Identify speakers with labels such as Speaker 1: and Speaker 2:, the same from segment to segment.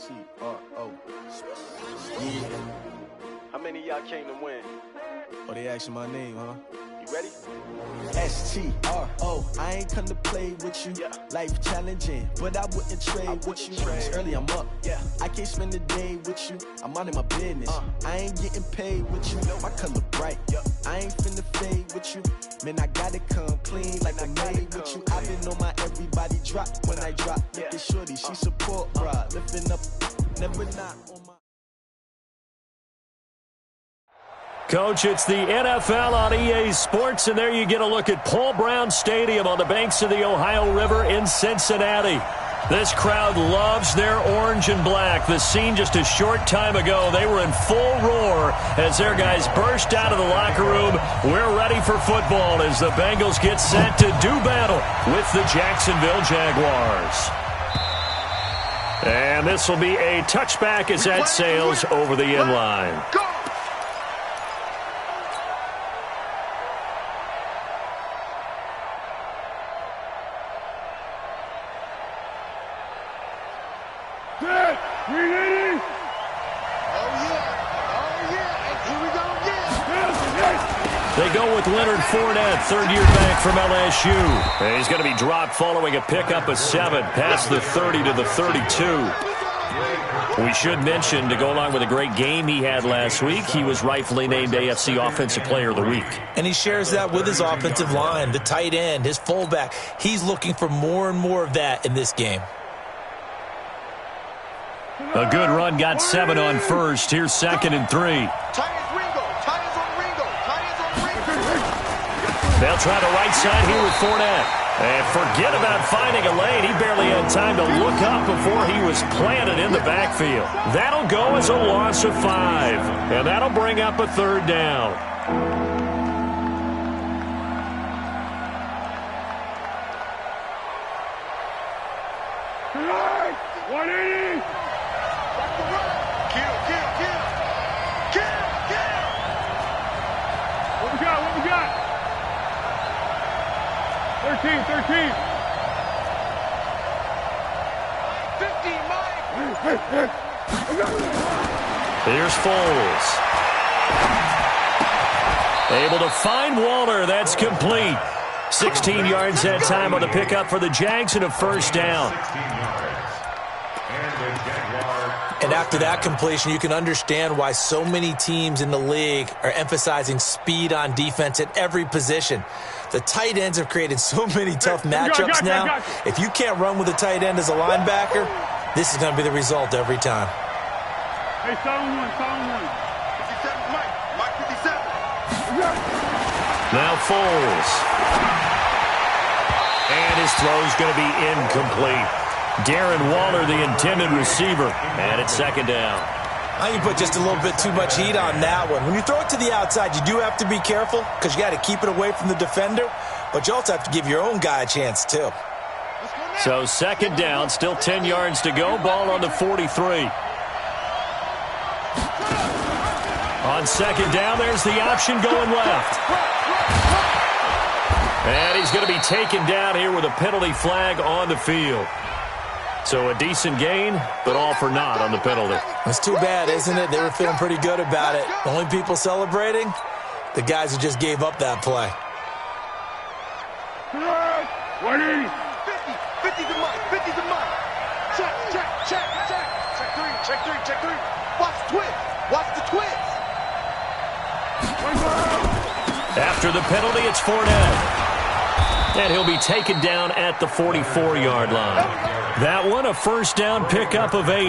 Speaker 1: S-T-R-O. Yeah.
Speaker 2: How many of y'all came to win?
Speaker 1: Oh, they asking my name, huh?
Speaker 2: You ready?
Speaker 1: S-T-R-O. I ain't come to play with you.
Speaker 2: Yeah.
Speaker 1: Life challenging, but I wouldn't trade with you. It's early, I'm up.
Speaker 2: Yeah.
Speaker 1: I can't spend the day with you. I'm minding my business. I ain't getting paid with you. My color bright.
Speaker 2: Yeah.
Speaker 1: I ain't finna fade with you. Man, I gotta come clean like I made with you. I've been on my everybody drop when I drop. Look at shorty, she support, bruh. Lifting up, never not on my.
Speaker 3: Coach, it's the NFL on EA Sports, and there you get a look at Paul Brown Stadium on the banks of the Ohio River in Cincinnati. This crowd loves their orange and black. The scene just a short time ago, they were in full roar as their guys burst out of the locker room. We're ready for football as the Bengals get set to do battle with the Jacksonville Jaguars. And this will be a touchback as that sails over the end line. They go with Leonard Fournette, third-year back from LSU. And he's going to be dropped following a pickup of 7 past the 30 to the 32. We should mention, to go along with a great game he had last week, he was rightfully named AFC Offensive Player of the Week.
Speaker 4: And he shares that with his offensive line, the tight end, his fullback. He's looking for more and more of that in this game.
Speaker 3: A good run, got 7 on first. Here's 2nd and 3. They'll try the right side here with Fournette. And forget about finding a lane. He barely had time to look up before he was planted in the backfield. That'll go as a loss of 5. And that'll bring up a 3rd down.
Speaker 5: What we got? 13. 15, Mike.
Speaker 3: Here's Foles. Able to find Waller. That's complete. 16 yards that time on the pickup for the Jags and a 1st down.
Speaker 4: And after that completion, you can understand why so many teams in the league are emphasizing speed on defense at every position. The tight ends have created so many tough matchups now. If you can't run with a tight end as a linebacker, this is going to be the result every time.
Speaker 5: Hey, sound one.
Speaker 2: 57, Mike 57.
Speaker 3: Now Foles. And his throw's going to be incomplete. Darren Waller, the intended receiver, and it's 2nd down.
Speaker 4: I think you put just a little bit too much heat on that one. When you throw it to the outside, you do have to be careful because you got to keep it away from the defender, but you also have to give your own guy a chance too.
Speaker 3: So 2nd down, still 10 yards to go, ball on the 43. On 2nd down, there's the option going left. And he's going to be taken down here with a penalty flag on the field. So a decent gain, but all for naught on the penalty.
Speaker 4: It's too bad, isn't it? They were feeling pretty good about it. The only people celebrating, the guys who just gave up that play.
Speaker 5: 180.
Speaker 2: 50 to Mike. Check. Check 3. Watch the twist.
Speaker 3: After the penalty, it's Fournette. And he'll be taken down at the 44-yard line. That one, a 1st down pickup of 8.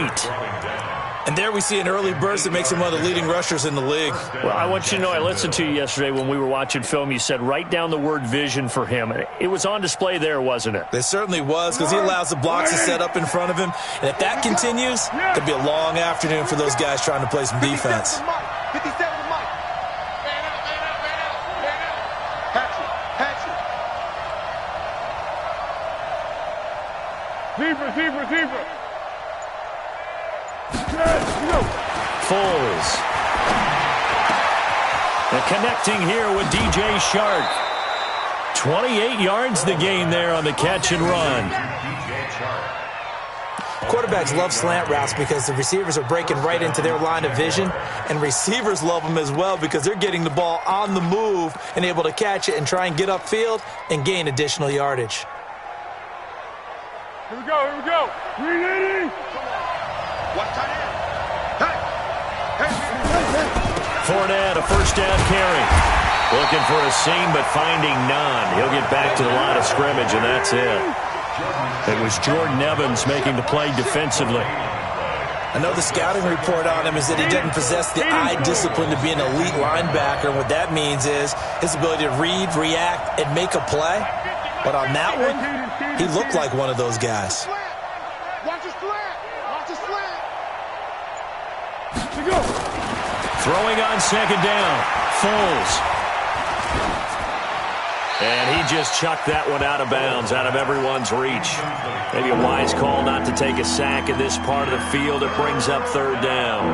Speaker 4: And there we see an early burst that makes him one of the leading rushers in the league.
Speaker 3: Well, I want you to know, I listened to you yesterday when we were watching film. You said write down the word vision for him. It was on display there, wasn't it?
Speaker 4: It certainly was, because he allows the blocks to set up in front of him. And if that continues, it could be a long afternoon for those guys trying to play some defense.
Speaker 2: 57 to Mike. Man out. Hatchet.
Speaker 5: Zebra.
Speaker 3: Foles. And connecting here with DJ Shark. 28 yards the gain there on the catch and run.
Speaker 4: Quarterbacks love slant routes because the receivers are breaking right into their line of vision, and receivers love them as well because they're getting the ball on the move and able to catch it and try and get upfield and gain additional yardage.
Speaker 5: Here we go, here we go. Ready?
Speaker 2: Watch tight end. Hey.
Speaker 3: Fournette, a first down carry. Looking for a seam, but finding none. He'll get back to the line of scrimmage, and that's it. It was Jordan Evans making the play defensively.
Speaker 4: I know the scouting report on him is that he doesn't possess the eye discipline to be an elite linebacker. And what that means is his ability to read, react, and make a play. But on that one, he looked like one of those guys.
Speaker 2: Watch his slant. Watch his slant.
Speaker 5: Here we go.
Speaker 3: Throwing on second down. Foles. And he just chucked that one out of bounds, out of everyone's reach. Maybe a wise call not to take a sack in this part of the field. It brings up third down.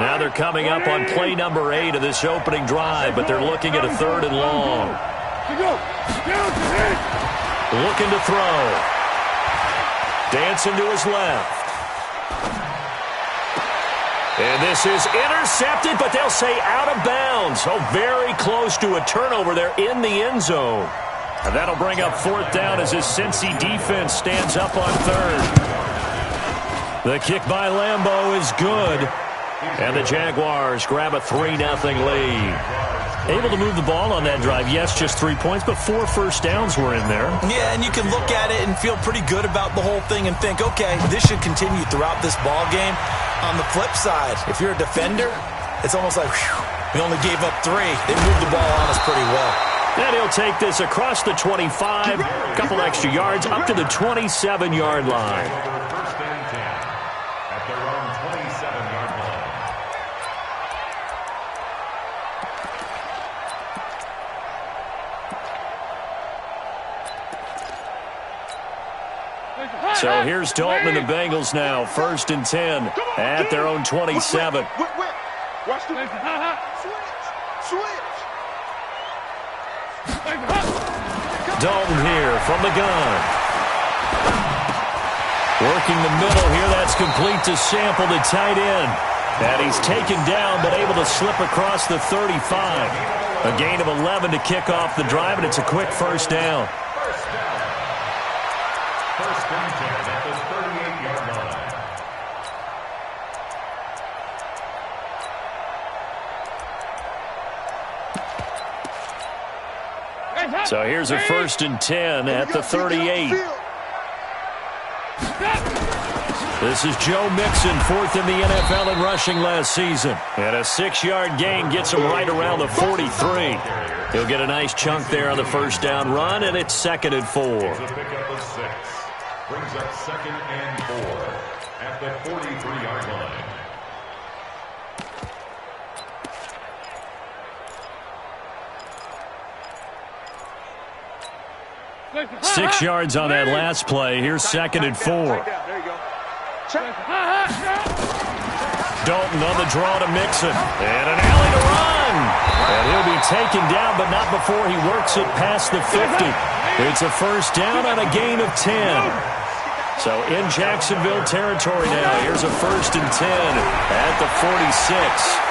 Speaker 3: Now they're coming up on play number 8 of this opening drive, but they're looking at a third and long. Looking to throw. Dancing to his left. And this is intercepted, but they'll say out of bounds. Oh, very close to a turnover there in the end zone. And that'll bring up fourth down as his Cincy defense stands up on third. The kick by Lambeau is good. And the Jaguars grab a 3-0 lead. Able to move the ball on that drive. Yes, just 3 points, but 4 first downs were in there. Yeah, and you can look at it and feel pretty good about the whole thing and think, okay, this should continue throughout this ball game. On the flip side, if you're a defender, it's almost like, whew, we only gave up 3. They moved the ball on us pretty well. And he'll take this across the 25, a couple extra yards, up to the 27-yard line.
Speaker 6: First and 10 at their own 27-yard line.
Speaker 3: So here's Dalton and the Bengals now, first and 10 at their own 27.
Speaker 2: Watch the switch.
Speaker 3: Dalton here from the gun. Working the middle here, that's complete to Sample, the tight end. And he's taken down, but able to slip across the 35. A gain of 11 to kick off the drive, and it's a quick first down.
Speaker 6: First and 10 at the 38-yard line.
Speaker 3: So here's a first and 10 at the 38. This is Joe Mixon, fourth in the NFL in rushing last season. And a 6-yard gain gets him right around the 43. He'll get a nice chunk there on the first down run, and it's second and 4.
Speaker 6: It's a pickup of 6. Brings up second and 4 at the 43-yard line.
Speaker 3: 6 yards on that last play. Here's second and 4.
Speaker 2: There you go.
Speaker 3: Dalton on the draw to Mixon. And an alley to run. And he'll be taken down, but not before he works it past the 50. It's a first down on a gain of 10. So in Jacksonville territory now. Here's a first and 10 at the 46.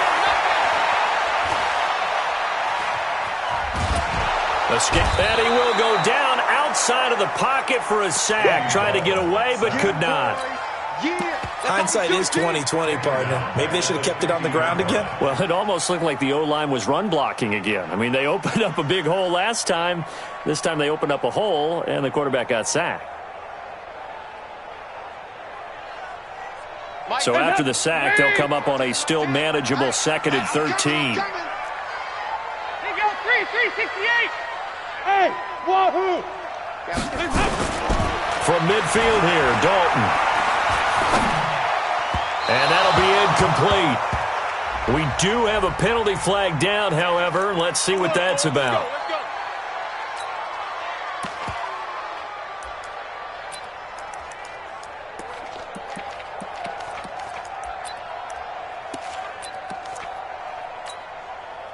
Speaker 3: And he will go down outside of the pocket for a sack. Trying to get away, but could not.
Speaker 4: Hindsight is 20/20, partner. Maybe they should have kept it on the ground again.
Speaker 3: Well, it almost looked like the O-line was run blocking again. I mean, they opened up a big hole last time. This time they opened up a hole, and the quarterback got sacked. So after the sack, they'll come up on a still manageable second and 13.
Speaker 5: They go 368. Hey, wahoo!
Speaker 3: From midfield here, Dalton. And that'll be incomplete. We do have a penalty flag down, however. Let's see what that's about.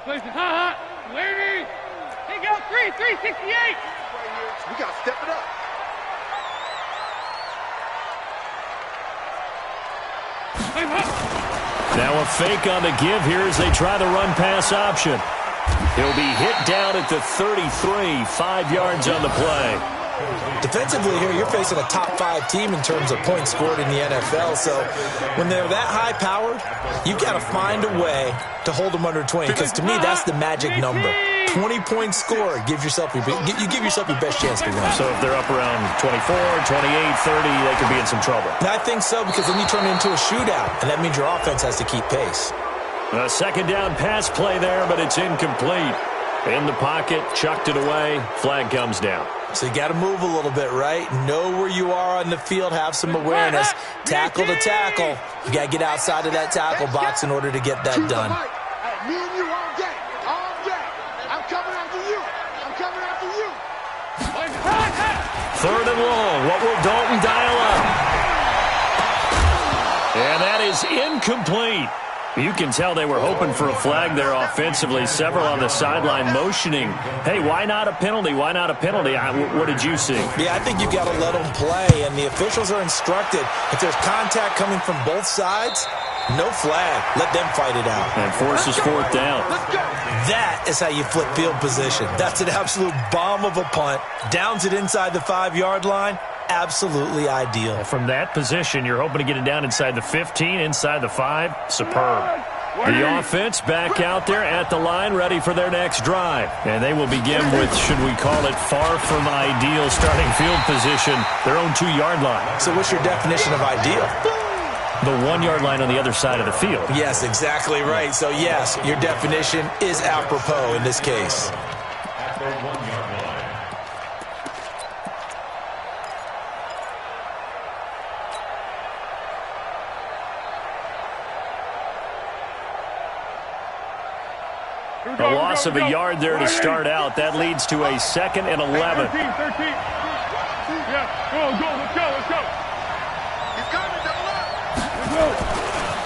Speaker 5: Lady! Hey, go 368!
Speaker 2: We got to step it up.
Speaker 3: Now a fake on the give here as they try the run-pass option. He'll be hit down at the 33, 5 yards on the play.
Speaker 4: Defensively here, you're facing a top 5 team in terms of points scored in the NFL. So when they're that high-powered, you got to find a way to hold them under 20. Because to me, that's the magic number. 20 points scored. You give yourself your best chance to win.
Speaker 3: So if they're up around 24, 28, 30, they could be in some trouble.
Speaker 4: And I think so, because then you turn it into a shootout, and that means your offense has to keep pace.
Speaker 3: A second down pass play there, but it's incomplete. In the pocket, chucked it away. Flag comes down.
Speaker 4: So you got to move a little bit, right? Know where you are on the field, have some awareness. Tackle to tackle. You got to get outside of that tackle box in order to get that done.
Speaker 2: Me and you all day. All day. I'm coming after you. I'm coming after you.
Speaker 3: Third and long. What will Dalton dial up? And that is incomplete. You can tell they were hoping for a flag there offensively. Several on the sideline motioning. Hey, why not a penalty? Why not a penalty? What did you see?
Speaker 4: Yeah, I think you've got to let them play, and the officials are instructed. If there's contact coming from both sides, no flag. Let them fight it out.
Speaker 3: And forces fourth down.
Speaker 4: That is how you flip field position. That's an absolute bomb of a punt. Downs it inside the 5-yard line. Absolutely ideal.
Speaker 3: From that position, you're hoping to get it down inside the 15, inside the 5. Superb. The offense back out there at the line, ready for their next drive. And they will begin with, should we call it, far from ideal starting field position, their own 2-yard line.
Speaker 4: So what's your definition of ideal?
Speaker 3: The 1-yard line on the other side of the field.
Speaker 4: Yes, exactly right. So, yes, your definition is apropos in this case.
Speaker 6: At the 1-yard line.
Speaker 3: A loss of a yard there to start out. That leads to a 2nd and 11.
Speaker 5: 13. Yeah, go, let's go.
Speaker 2: He's coming, double up.
Speaker 5: Let's go.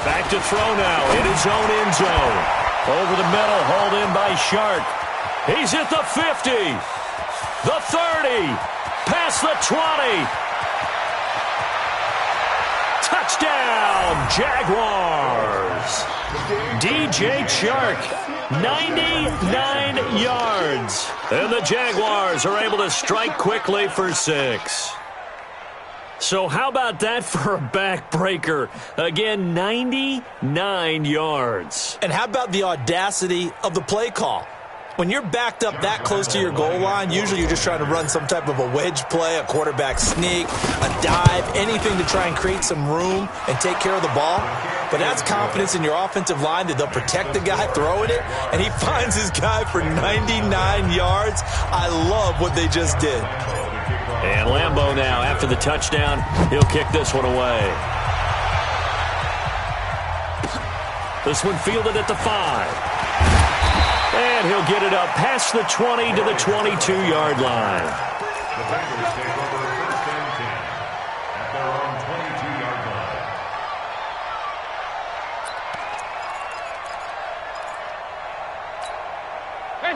Speaker 3: Back to throw now in his own end zone. Over the middle, hauled in by Shark. He's at the 50, the 30, past the 20. Touchdown, Jaguars. DJ Shark, 99 yards. And the Jaguars are able to strike quickly for 6. So how about that for a backbreaker? Again, 99 yards.
Speaker 4: And how about the audacity of the play call? When you're backed up that close to your goal line, usually you're just trying to run some type of a wedge play, a quarterback sneak, a dive, anything to try and create some room and take care of the ball. But that's confidence in your offensive line that they'll protect the guy throwing it, and he finds his guy for 99 yards. I love what they just did.
Speaker 3: And Lambeau now, after the touchdown, he'll kick this one away. This one fielded at the 5. And he'll get it up past the 20 to the 22-yard line.
Speaker 6: The Bengals take over 1st and 10 at their own 22-yard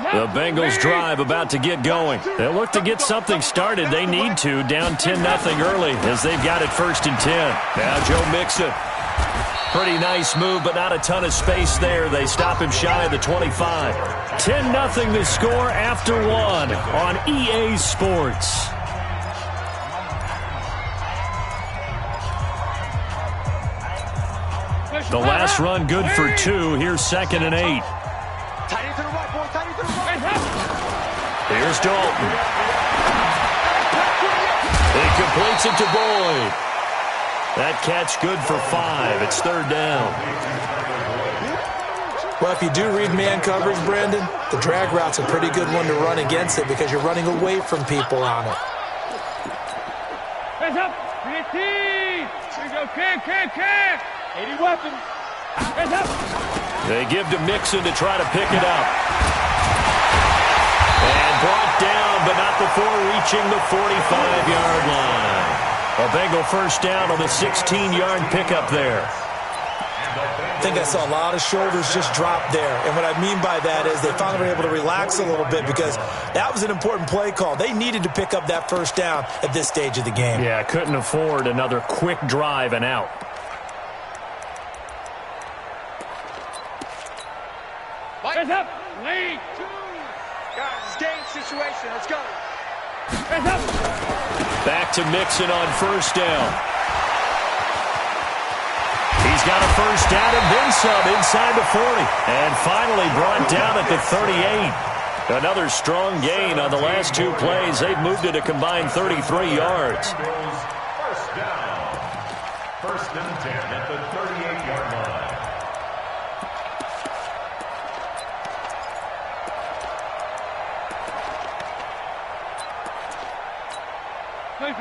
Speaker 6: line.
Speaker 3: The Bengals drive about to get going. They'll look to get something started. They need to, down 10-0 early as they've got it 1st and 10. Now Joe Mixon. Pretty nice move, but not a ton of space there. They stop him shy of the 25. 10-0 the score after 1 on EA Sports. The last run good for 2. Here's 2nd and 8.
Speaker 2: Tight end to the right, boy. Tight end to the right.
Speaker 3: Here's Dalton. He completes it to Boyd. That catch good for 5. It's 3rd down.
Speaker 4: Well, if you do read man coverage, Brandon, the drag route's a pretty good one to run against it because you're running away from people on it.
Speaker 5: Hands up. 15. Here we go. Kick. 80 weapons. Hands up.
Speaker 3: They give to Mixon to try to pick it up. And brought down, but not before reaching the 45-yard line. A Bengal 1st down on the 16-yard pickup there.
Speaker 6: And the Bengals
Speaker 4: I think I saw a lot of shoulders just drop there. And what I mean by that is they finally were able to relax a little bit because that was an important play call. They needed to pick up that first down at this stage of the game.
Speaker 3: Yeah, couldn't afford another quick drive and out.
Speaker 5: Hands up. Lead.
Speaker 2: Guys, it's game situation. Let's go.
Speaker 5: Hands up.
Speaker 3: Back to Mixon on first down. He's got a first down and then some inside the 40. And finally brought down at the 38. Another strong gain on the last two plays. They've moved it a combined 33 yards.
Speaker 6: First down. First and 10 at the 38-yard line.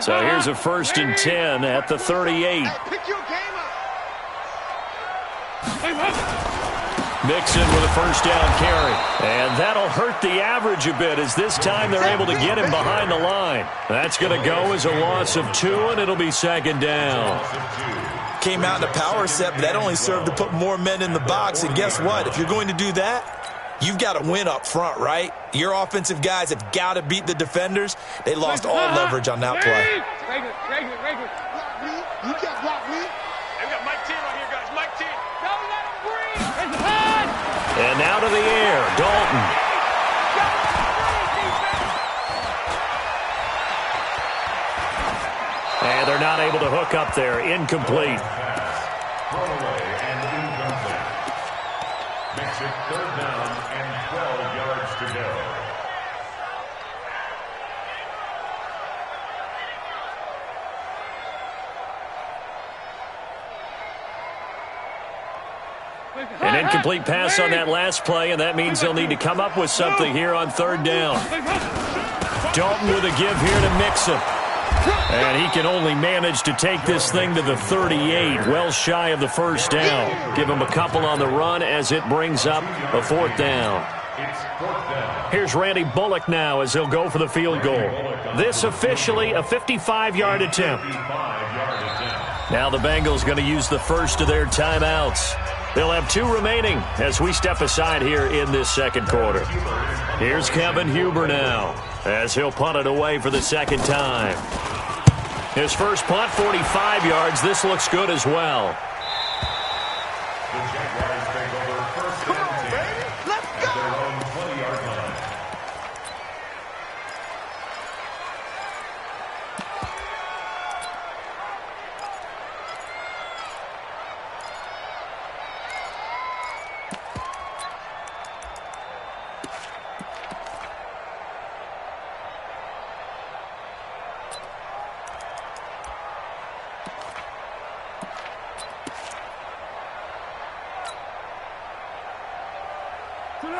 Speaker 3: So here's a first and 10 at the 38.
Speaker 2: Pick your game up.
Speaker 3: Mixon with a first down carry. And that'll hurt the average a bit as this time they're able to get him behind the line. That's going to go as a loss of 2, and it'll be second down.
Speaker 4: Came out in a power set, but that only served to put more men in the box. And guess what? If you're going to do that, you've got to win up front, right? Your offensive guys have got to beat the defenders. They lost all leverage on that play.
Speaker 2: Block me. You can't block me.
Speaker 5: Hey, we got Mike 10 right here, guys. Mike 10. Don't let him breathe.
Speaker 3: And now to the air, Dalton. And they're not able to hook up there. Incomplete.
Speaker 6: Throwaway and incomplete. Makes it third down and 12 yards to go.
Speaker 3: An incomplete pass on that last play, and that means they'll need to come up with something here on third down. Dalton with a give here to Mixon. And he can only manage to take this thing to the 38, well shy of the first down. Give him a couple on the run as it brings up a fourth down.
Speaker 6: It's fourth down.
Speaker 3: Here's Randy Bullock now as he'll go for the field goal. This officially a 55-yard attempt.
Speaker 6: 55-yard attempt.
Speaker 3: Now the Bengals going to use the first of their timeouts. They'll have 2 remaining as we step aside here in this second quarter. Here's Kevin Huber now as he'll punt it away for the second time. His first punt, 45 yards. This looks good as well.
Speaker 6: The Jaguars take over first and 10.
Speaker 2: Let's
Speaker 6: At
Speaker 2: go.
Speaker 6: their own 20-yard line.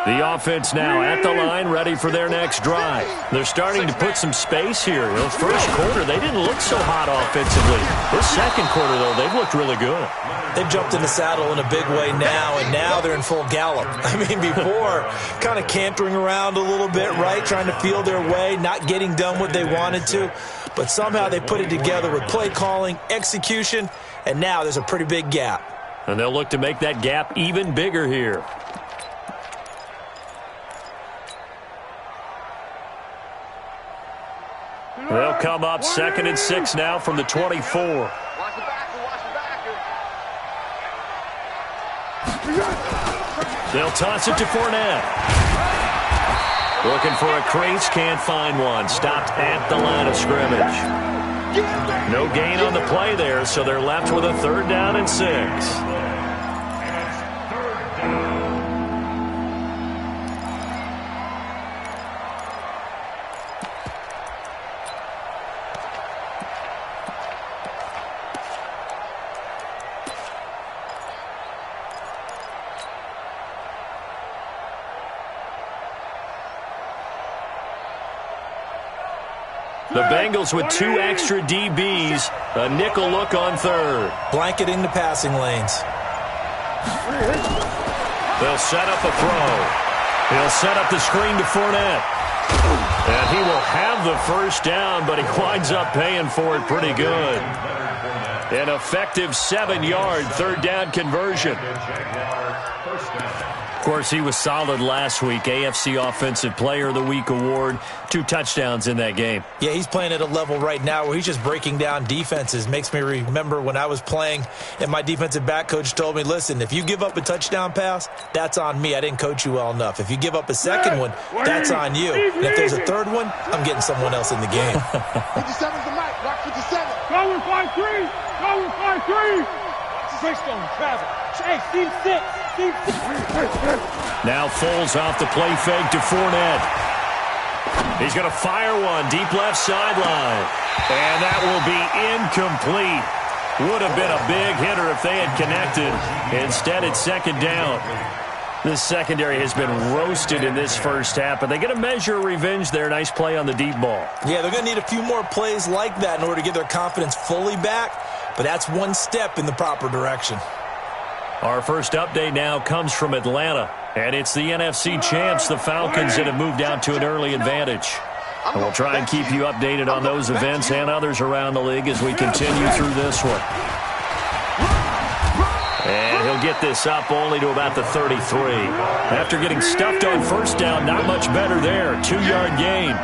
Speaker 3: The offense now at the line, ready for their next drive. They're starting to put some space here. The first quarter, they didn't look so hot offensively. This second quarter, though, they've looked really good.
Speaker 4: They've jumped in the saddle in a big way now, and now they're in full gallop. I mean, before, kind of cantering around a little bit, right, trying to feel their way, not getting done what they wanted to. But somehow they put it together with play calling, execution, and now there's a pretty big gap.
Speaker 3: And they'll look to make that gap even bigger here. They'll come up 2nd and 6 now from the 24.
Speaker 2: Watch the backer. Watch the backer.
Speaker 3: They'll toss it to Fournette. Looking for a crease, can't find one. Stopped at the line of scrimmage. No gain on the play there, so they're left with a 3rd down and 6. The Bengals with 2 extra DBs, a nickel look on 3rd.
Speaker 4: Blanketing the passing lanes.
Speaker 3: They'll set up a throw. He'll set up the screen to Fournette. And he will have the first down, but he winds up paying for it pretty good. An effective 7-yard third down conversion. Of course, he was solid last week. AFC Offensive Player of the Week award. 2 touchdowns in that game.
Speaker 4: Yeah, he's playing at a level right now where he's just breaking down defenses. Makes me remember when I was playing and my defensive back coach told me, listen, if you give up a touchdown pass, that's on me. I didn't coach you well enough. If you give up a second one, that's on you. And if there's a third one, I'm getting someone else in the game.
Speaker 2: 57's the mic. Rock 57.
Speaker 5: Go with 5-3. Go with 5-3. Switch on travel. Hey, team 6. Team 6.
Speaker 3: Now Foles off the play fake to Fournette. He's going to fire one deep left sideline. And that will be incomplete. Would have been a big hitter if they had connected. Instead, it's second down. This secondary has been roasted in this first half, but they get a measure of revenge there. Nice play on the deep ball.
Speaker 4: Yeah, they're going to need a few more plays like that in order to get their confidence fully back, but that's one step in the proper direction.
Speaker 3: Our first update now comes from Atlanta, and it's the NFC champs, the Falcons, that have moved out to an early advantage. And we'll try and keep you updated on those events and others around the league as we continue through this one. And he'll get this up only to about the 33. After getting stuffed on first down, not much better there. 2-yard gain.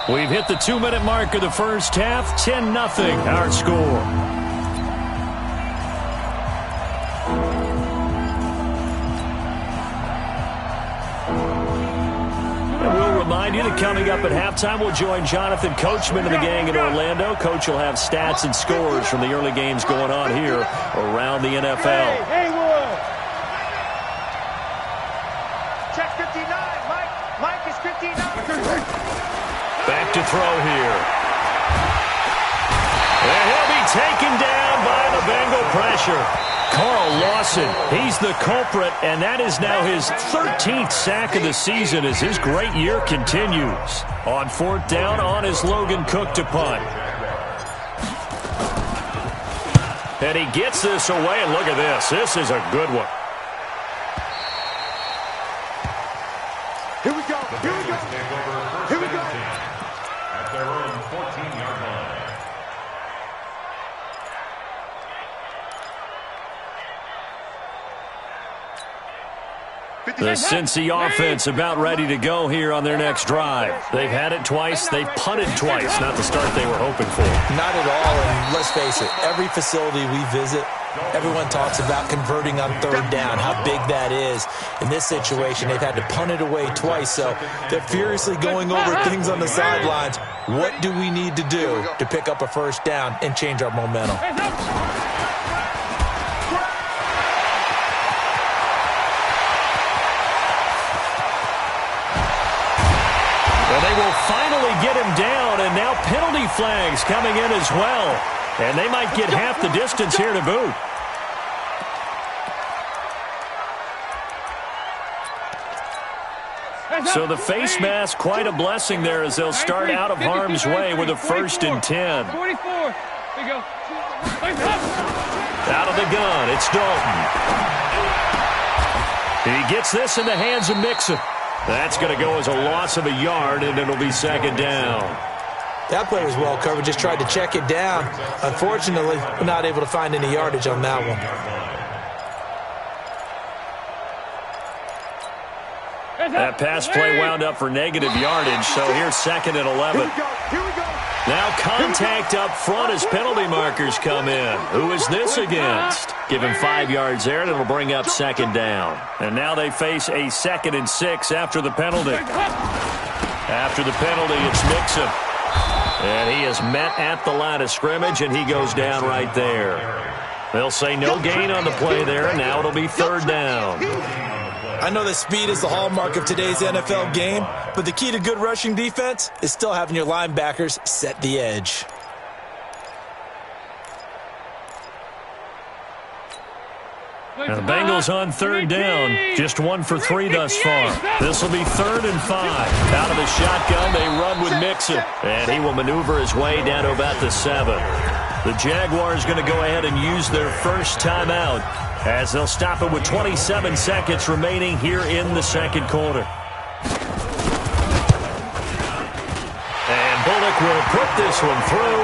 Speaker 3: We've hit the 2-minute mark of the first half. 10-0 our score. Remind you that coming up at halftime, we'll join Jonathan Coachman and the gang in Orlando. Coach will have stats and scores from the early games going on here around the NFL.
Speaker 5: Hey, Haywood.
Speaker 7: Check 59. Mike is 59.
Speaker 3: Back to throw here. And he'll be taken down by the Bengal pressure. Carl Lawson, he's the culprit, and that is now his 13th sack of the season as his great year continues. On fourth down, on is Logan Cook to punt. And he gets this away, and look at this. This is a good one.
Speaker 2: Here we go. Here we go. Here we go.
Speaker 6: At their own 14-yard line.
Speaker 3: The Cincy offense about ready to go here on their next drive. They've had it twice. They've punted twice. Not the start they were hoping for.
Speaker 4: Not at all, and let's face it, every facility we visit, everyone talks about converting on third down, how big that is. In this situation, they've had to punt it away twice, so they're furiously going over things on the sidelines. What do we need to do to pick up a first down and change our momentum?
Speaker 3: Well, they will finally get him down, and now penalty flags coming in as well. And they might get half the distance here to boot. So the face mask, quite a blessing there as they'll start out of harm's way with a 1st and 10.
Speaker 5: 44. There you go.
Speaker 3: Out of the gun, it's Dalton. He gets this in the hands of Mixon. That's going to go as a loss of a yard, and it'll be second down.
Speaker 4: That play was well covered, just tried to check it down. Unfortunately, we're not able to find any yardage on that one.
Speaker 3: That pass play wound up for negative yardage, so here's 2nd and 11.
Speaker 2: Here we go.
Speaker 3: Now contact up front as penalty markers come in. Who is this against? Give him 5 yards there, and it'll bring up second down. And now they face a 2nd and 6 after the penalty. After the penalty, it's Mixon. And he is met at the line of scrimmage, and he goes down right there. They'll say no gain on the play there, and now it'll be third down.
Speaker 4: I know that speed is the hallmark of today's NFL game, but the key to good rushing defense is still having your linebackers set the edge.
Speaker 3: Now the Bengals on third down, just 1 for 3 thus far. This will be 3rd and 5. Out of the shotgun, they run with Mixon, and he will maneuver his way down to about the 7. The Jaguars going to go ahead and use their first timeout as they'll stop it with 27 seconds remaining here in the second quarter. And Bullock will put this one through,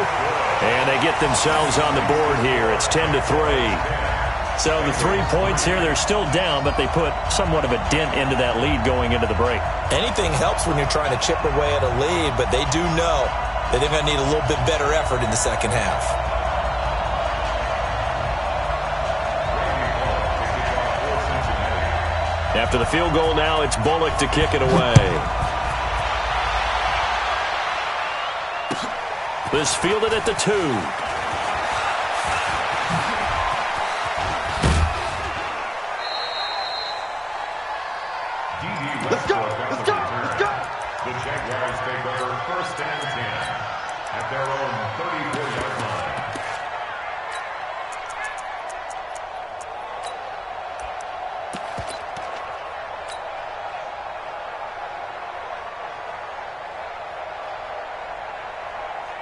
Speaker 3: and they get themselves on the board here. It's 10-3. So the 3 points here, they're still down, but they put somewhat of a dent into that lead going into the break.
Speaker 4: Anything helps when you're trying to chip away at a lead, but they do know that they're going to need a little bit better effort in the second half.
Speaker 3: After the field goal now, it's Bullock to kick it away. This fielded at the 2.
Speaker 2: Let's go! Let's go! Let's go!
Speaker 6: The Jaguars take over 1st and 10 at their own 34-yard line.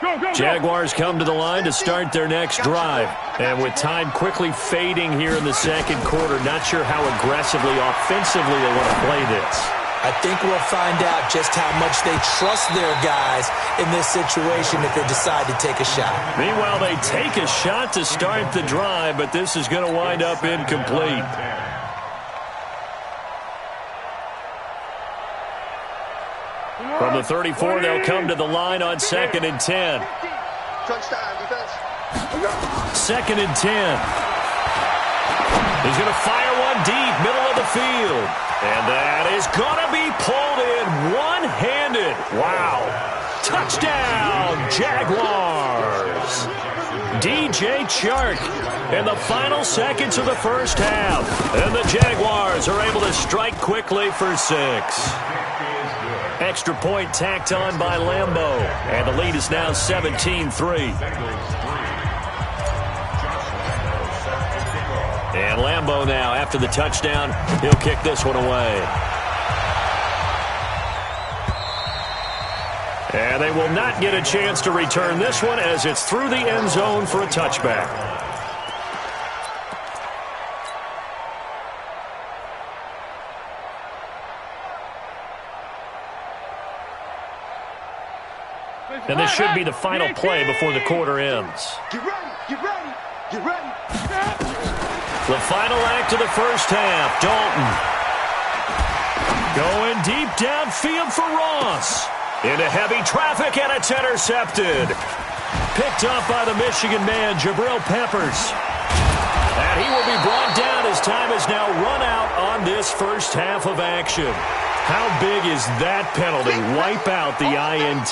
Speaker 5: Go, go, go.
Speaker 3: Jaguars come to the line to start their next drive. And with time quickly fading here in the second quarter, not sure how aggressively, offensively they want to play this.
Speaker 4: I think we'll find out just how much they trust their guys in this situation if they decide to take a shot.
Speaker 3: Meanwhile, they take a shot to start the drive, but this is going to wind up incomplete. From the 34, they'll come to the line on 2nd and 10.
Speaker 2: Touchdown, defense.
Speaker 3: 2nd and 10. He's going to fire one deep, middle of the field. And that is going to be pulled in one-handed. Wow. Touchdown, Jaguars. DJ Chark in the final seconds of the first half. And the Jaguars are able to strike quickly for 6. Extra point tacked on by Lambeau. And the lead is now 17-3. And Lambeau now, after the touchdown, he'll kick this one away. And they will not get a chance to return this one as it's through the end zone for a touchback. And this should be the final play before the quarter ends.
Speaker 2: Get ready, get ready, get ready.
Speaker 3: The final act of the first half, Dalton. Going deep downfield for Ross. Into heavy traffic, and it's intercepted. Picked up by the Michigan man, Jabril Peppers. And he will be brought down as time is now run out on this first half of action. How big is that penalty? Wipe out the INT.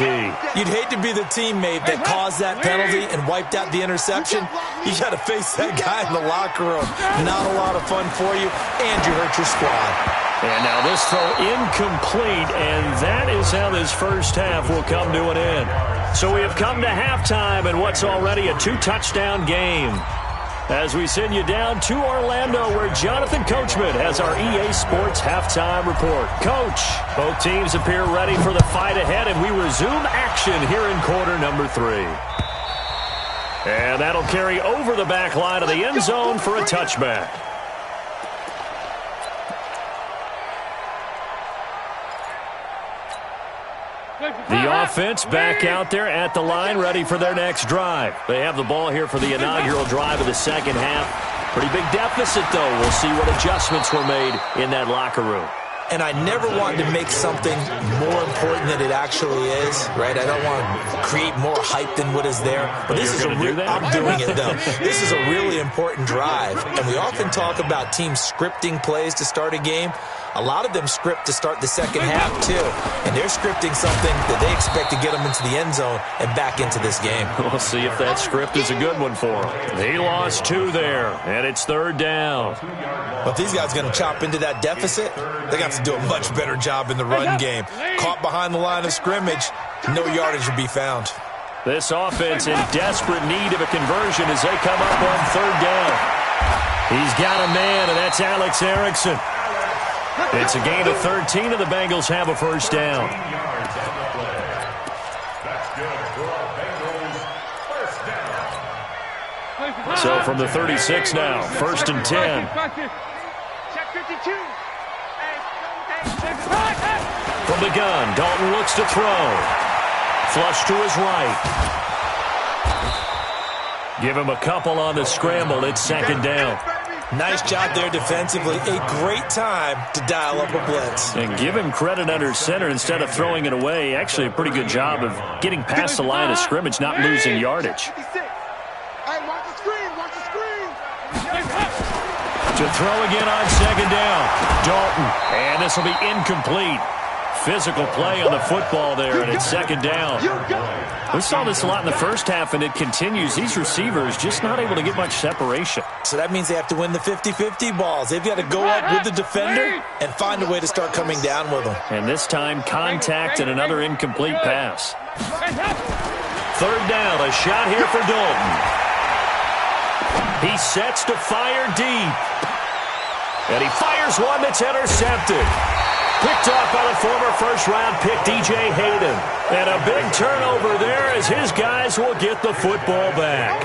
Speaker 4: You'd hate to be the teammate that caused that penalty and wiped out the interception. You got to face that guy in the locker room. Not a lot of fun for you, and you hurt your squad.
Speaker 3: And now this throw incomplete, and that is how this first half will come to an end. So we have come to halftime in what's already a 2-touchdown game. As we send you down to Orlando, where Jonathan Coachman has our EA Sports halftime report. Coach, both teams appear ready for the fight ahead, and we resume action here in quarter number 3. And that'll carry over the back line of the end zone for a touchback. The offense back out there at the line, ready for their next drive. They have the ball here for the inaugural drive of the second half. Pretty big deficit, though. We'll see what adjustments were made in that locker room.
Speaker 4: And I never want to make something more important than it actually is, right? I don't want to create more hype than what is there. But this is I'm doing it, though. This is a really important drive. And we often talk about teams scripting plays to start a game. A lot of them script to start the second half, too. And they're scripting something that they expect to get them into the end zone and back into this game.
Speaker 3: We'll see if that script is a good one for them. He lost 2 there, and it's 3rd down.
Speaker 4: But if these guys are going to chop into that deficit, they're going to have to do a much better job in the run game. Caught behind the line of scrimmage, no yardage to be found.
Speaker 3: This offense in desperate need of a conversion as they come up on 3rd down. He's got a man, and that's Alex Erickson. It's a gain of 13, and the Bengals have a first down. So from the 36 now, 1st and 10.
Speaker 7: Check 52.
Speaker 3: From the gun, Dalton looks to throw. Flush to his right. Give him a couple on the scramble. It's 2nd down.
Speaker 4: Nice job there defensively. A great time to dial up a blitz.
Speaker 3: And give him credit under center instead of throwing it away. Actually, a pretty good job of getting past the line of scrimmage, not losing yardage.
Speaker 2: Hey, watch the screen, watch the screen.
Speaker 3: To throw again on 2nd down. Dalton. And this will be incomplete. Physical play on the football there, and it's 2nd down. We saw this a lot in the first half, and it continues. These receivers just not able to get much separation.
Speaker 4: So that means they have to win the 50-50 balls. They've got to go up with the defender and find a way to start coming down with them.
Speaker 3: And this time, contact and another incomplete pass. 3rd down, a shot here for Dalton. He sets to fire deep. And he fires one that's intercepted. Picked off by the former first-round pick, DJ Hayden. And a big turnover there as his guys will get the football back.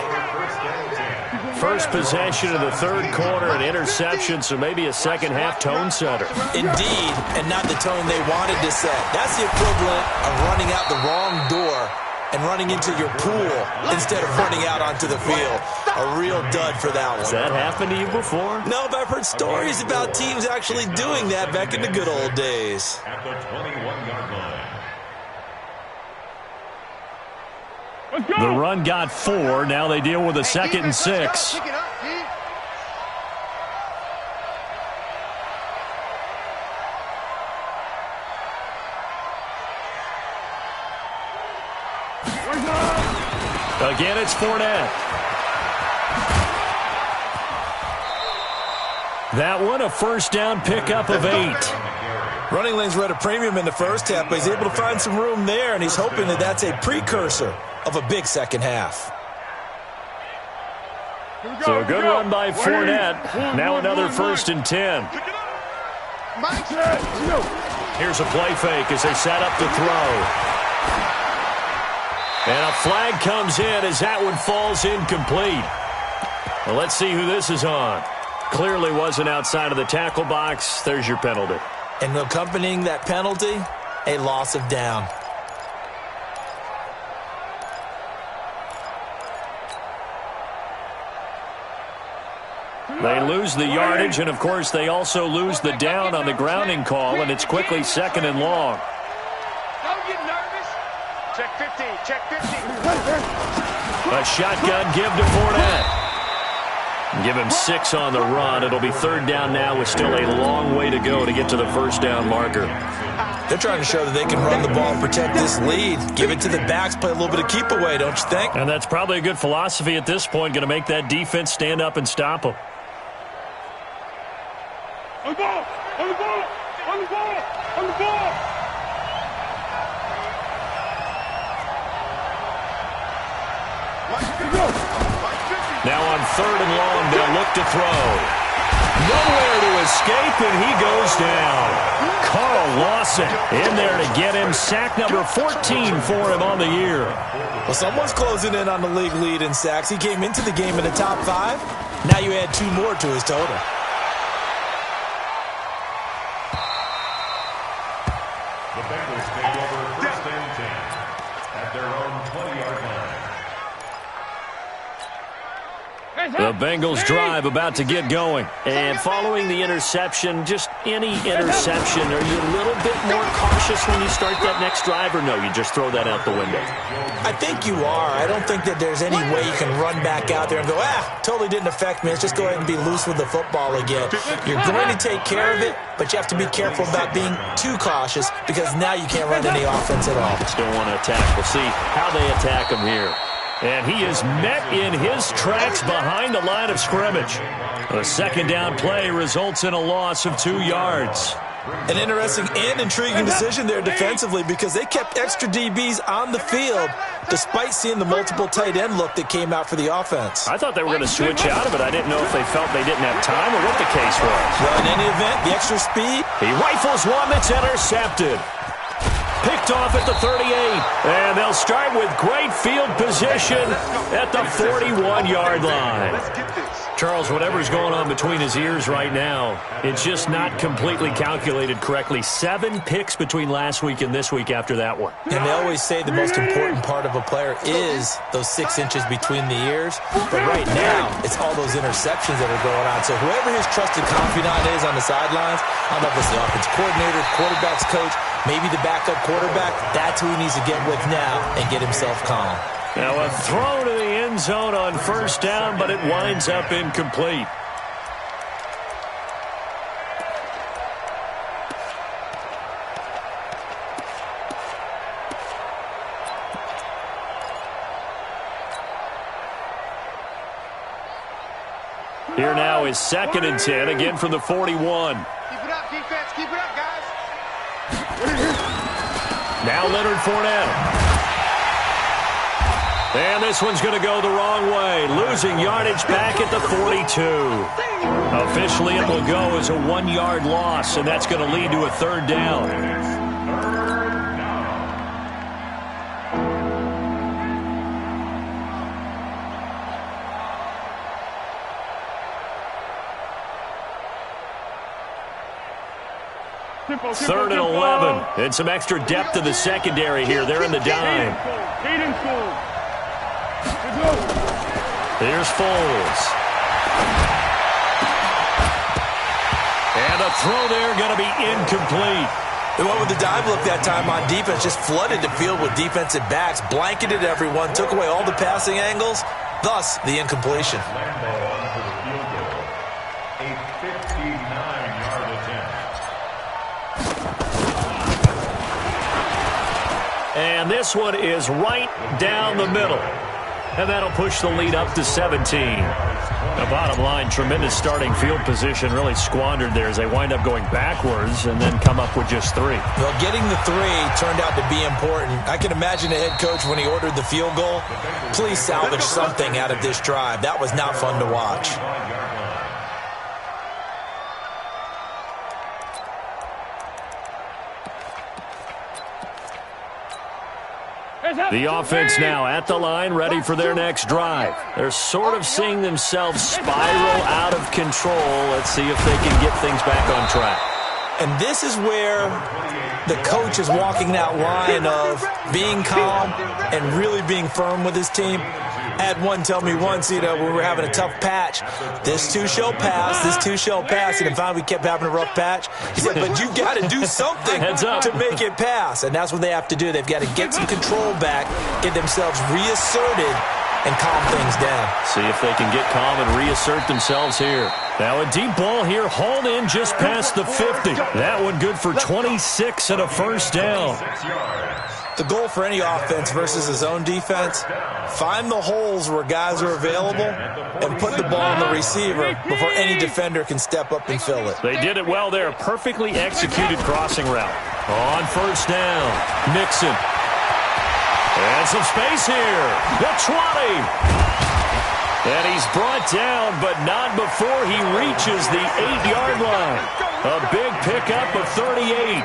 Speaker 3: First possession of the 3rd quarter, an interception, so maybe a second-half tone setter.
Speaker 4: Indeed, and not the tone they wanted to set. That's the equivalent of running out the wrong door and running into your pool instead of running out onto the field. A real dud for that one.
Speaker 3: Has that happened to you before?
Speaker 4: No, but I've heard stories about teams actually doing that back in the good old days.
Speaker 6: At the 21-yard line.
Speaker 3: The run got 4. Now they deal with a 2nd and 6.
Speaker 2: Pick it up, D.
Speaker 3: Again, it's Fournette. That one, a 1st down pickup of 8.
Speaker 4: Running lanes were at a premium in the first half, but he's able to find some room there, and he's hoping that that's a precursor of a big second half.
Speaker 3: So a good run by Fournette. Now another 1st and 10. Here's a play fake as they set up to throw. And a flag comes in as that one falls incomplete. Well, let's see who this is on. Clearly wasn't outside of the tackle box. There's your penalty.
Speaker 4: And accompanying that penalty, a loss of down.
Speaker 3: They lose the yardage, and, of course, they also lose the down on the grounding call, and it's quickly 2nd and long.
Speaker 7: Don't get nervous. Check 50. Check 50.
Speaker 3: A shotgun give to Fournette. Give him 6 on the run. It'll be 3rd down now with still a long way to go to get to the 1st down marker.
Speaker 4: They're trying to show that they can run the ball and protect this lead. Give it to the backs, play a little bit of keep away, don't you think?
Speaker 3: And that's probably a good philosophy at this point, going to make that defense stand up and stop them.
Speaker 5: On the ball! On the ball! On the ball! On the ball!
Speaker 3: Now on 3rd and long, they'll look to throw. Nowhere to escape, and he goes down. Carl Lawson in there to get him. Sack number 14 for him on the year.
Speaker 4: Well, someone's closing in on the league lead in sacks. He came into the game in the top 5. Now you add 2 more to his total.
Speaker 6: The Bengals take over 1st and 10 at their own 20-yard line.
Speaker 3: The Bengals drive about to get going. And following the interception, just any interception, are you a little bit more cautious when you start that next drive, or no, you just throw that out the window?
Speaker 4: I think you are. I don't think that there's any way you can run back out there and go, totally didn't affect me. Let's just go ahead and be loose with the football again. You're going to take care of it, but you have to be careful about being too cautious because now you can't run any offense at all.
Speaker 3: Still want to attack. We'll see how they attack him here. And he is met in his tracks behind the line of scrimmage. A 2nd down play results in a loss of 2 yards.
Speaker 4: An interesting and intriguing decision there defensively because they kept extra DBs on the field despite seeing the multiple tight end look that came out for the offense.
Speaker 3: I thought they were going to switch out of it. I didn't know if they felt they didn't have time or what the case was.
Speaker 4: Well, in any event, the extra speed.
Speaker 3: He rifles one that's intercepted. picked off at the 38. And they'll start with great field position at the 41-yard line. Charles, whatever's going on between his ears right now, it's just not completely calculated correctly. 7 picks between last week and this week after that one.
Speaker 4: And they always say the most important part of a player is those 6 inches between the ears. But right now, it's all those interceptions that are going on. So whoever his trusted confidant is on the sidelines, I don't know if it's the offensive coordinator, quarterback's coach, maybe the backup quarterback, that's who he needs to get with now and get himself calm.
Speaker 3: Now a throw to the end zone on first down, but it winds up incomplete. Here now is 2nd and 10, again from the 41.
Speaker 2: Keep it up, defense. Keep it up, guys.
Speaker 3: Now Leonard Fournette. And this one's going to go the wrong way. Losing yardage back at the 42. Officially, it will go as a 1-yard loss, and that's going to lead to a 3rd down. Third and 11. And some extra depth to the secondary here. They're in the dime. Here's Foles. And a throw there going to be incomplete.
Speaker 4: They went with the dive look that time on defense, just flooded the field with defensive backs, blanketed everyone, took away all the passing angles, thus the incompletion.
Speaker 3: And this one is right down the middle. And that'll push the lead up to 17. The bottom line, tremendous starting field position, really squandered there as they wind up going backwards and then come up with just 3.
Speaker 4: Well, getting the 3 turned out to be important. I can imagine the head coach when he ordered the field goal. Please salvage something out of this drive. That was not fun to watch.
Speaker 3: The offense now at the line, ready for their next drive. They're sort of seeing themselves spiral out of control. Let's see if they can get things back on track.
Speaker 4: And this is where the coach is walking that line of being calm and really being firm with his team. I had one tell me once, when we were having a tough patch, this too shall pass, this too shall pass, and finally we kept having a rough patch. He said, but you got to do something to make it pass, and that's what they have to do. They've got to get some control back, get themselves reasserted, and calm things down.
Speaker 3: See if they can get calm and reassert themselves here. Now a deep ball here, hauled in just past the 50. That one good for 26 and a first down.
Speaker 4: The goal for any offense versus his own defense, find the holes where guys are available and put the ball on the receiver before any defender can step up and fill it.
Speaker 3: They did it well there. Perfectly executed crossing route. On first down, Mixon. And some space here. The 20. And he's brought down, but not before he reaches the 8-yard line. A big pickup of 38.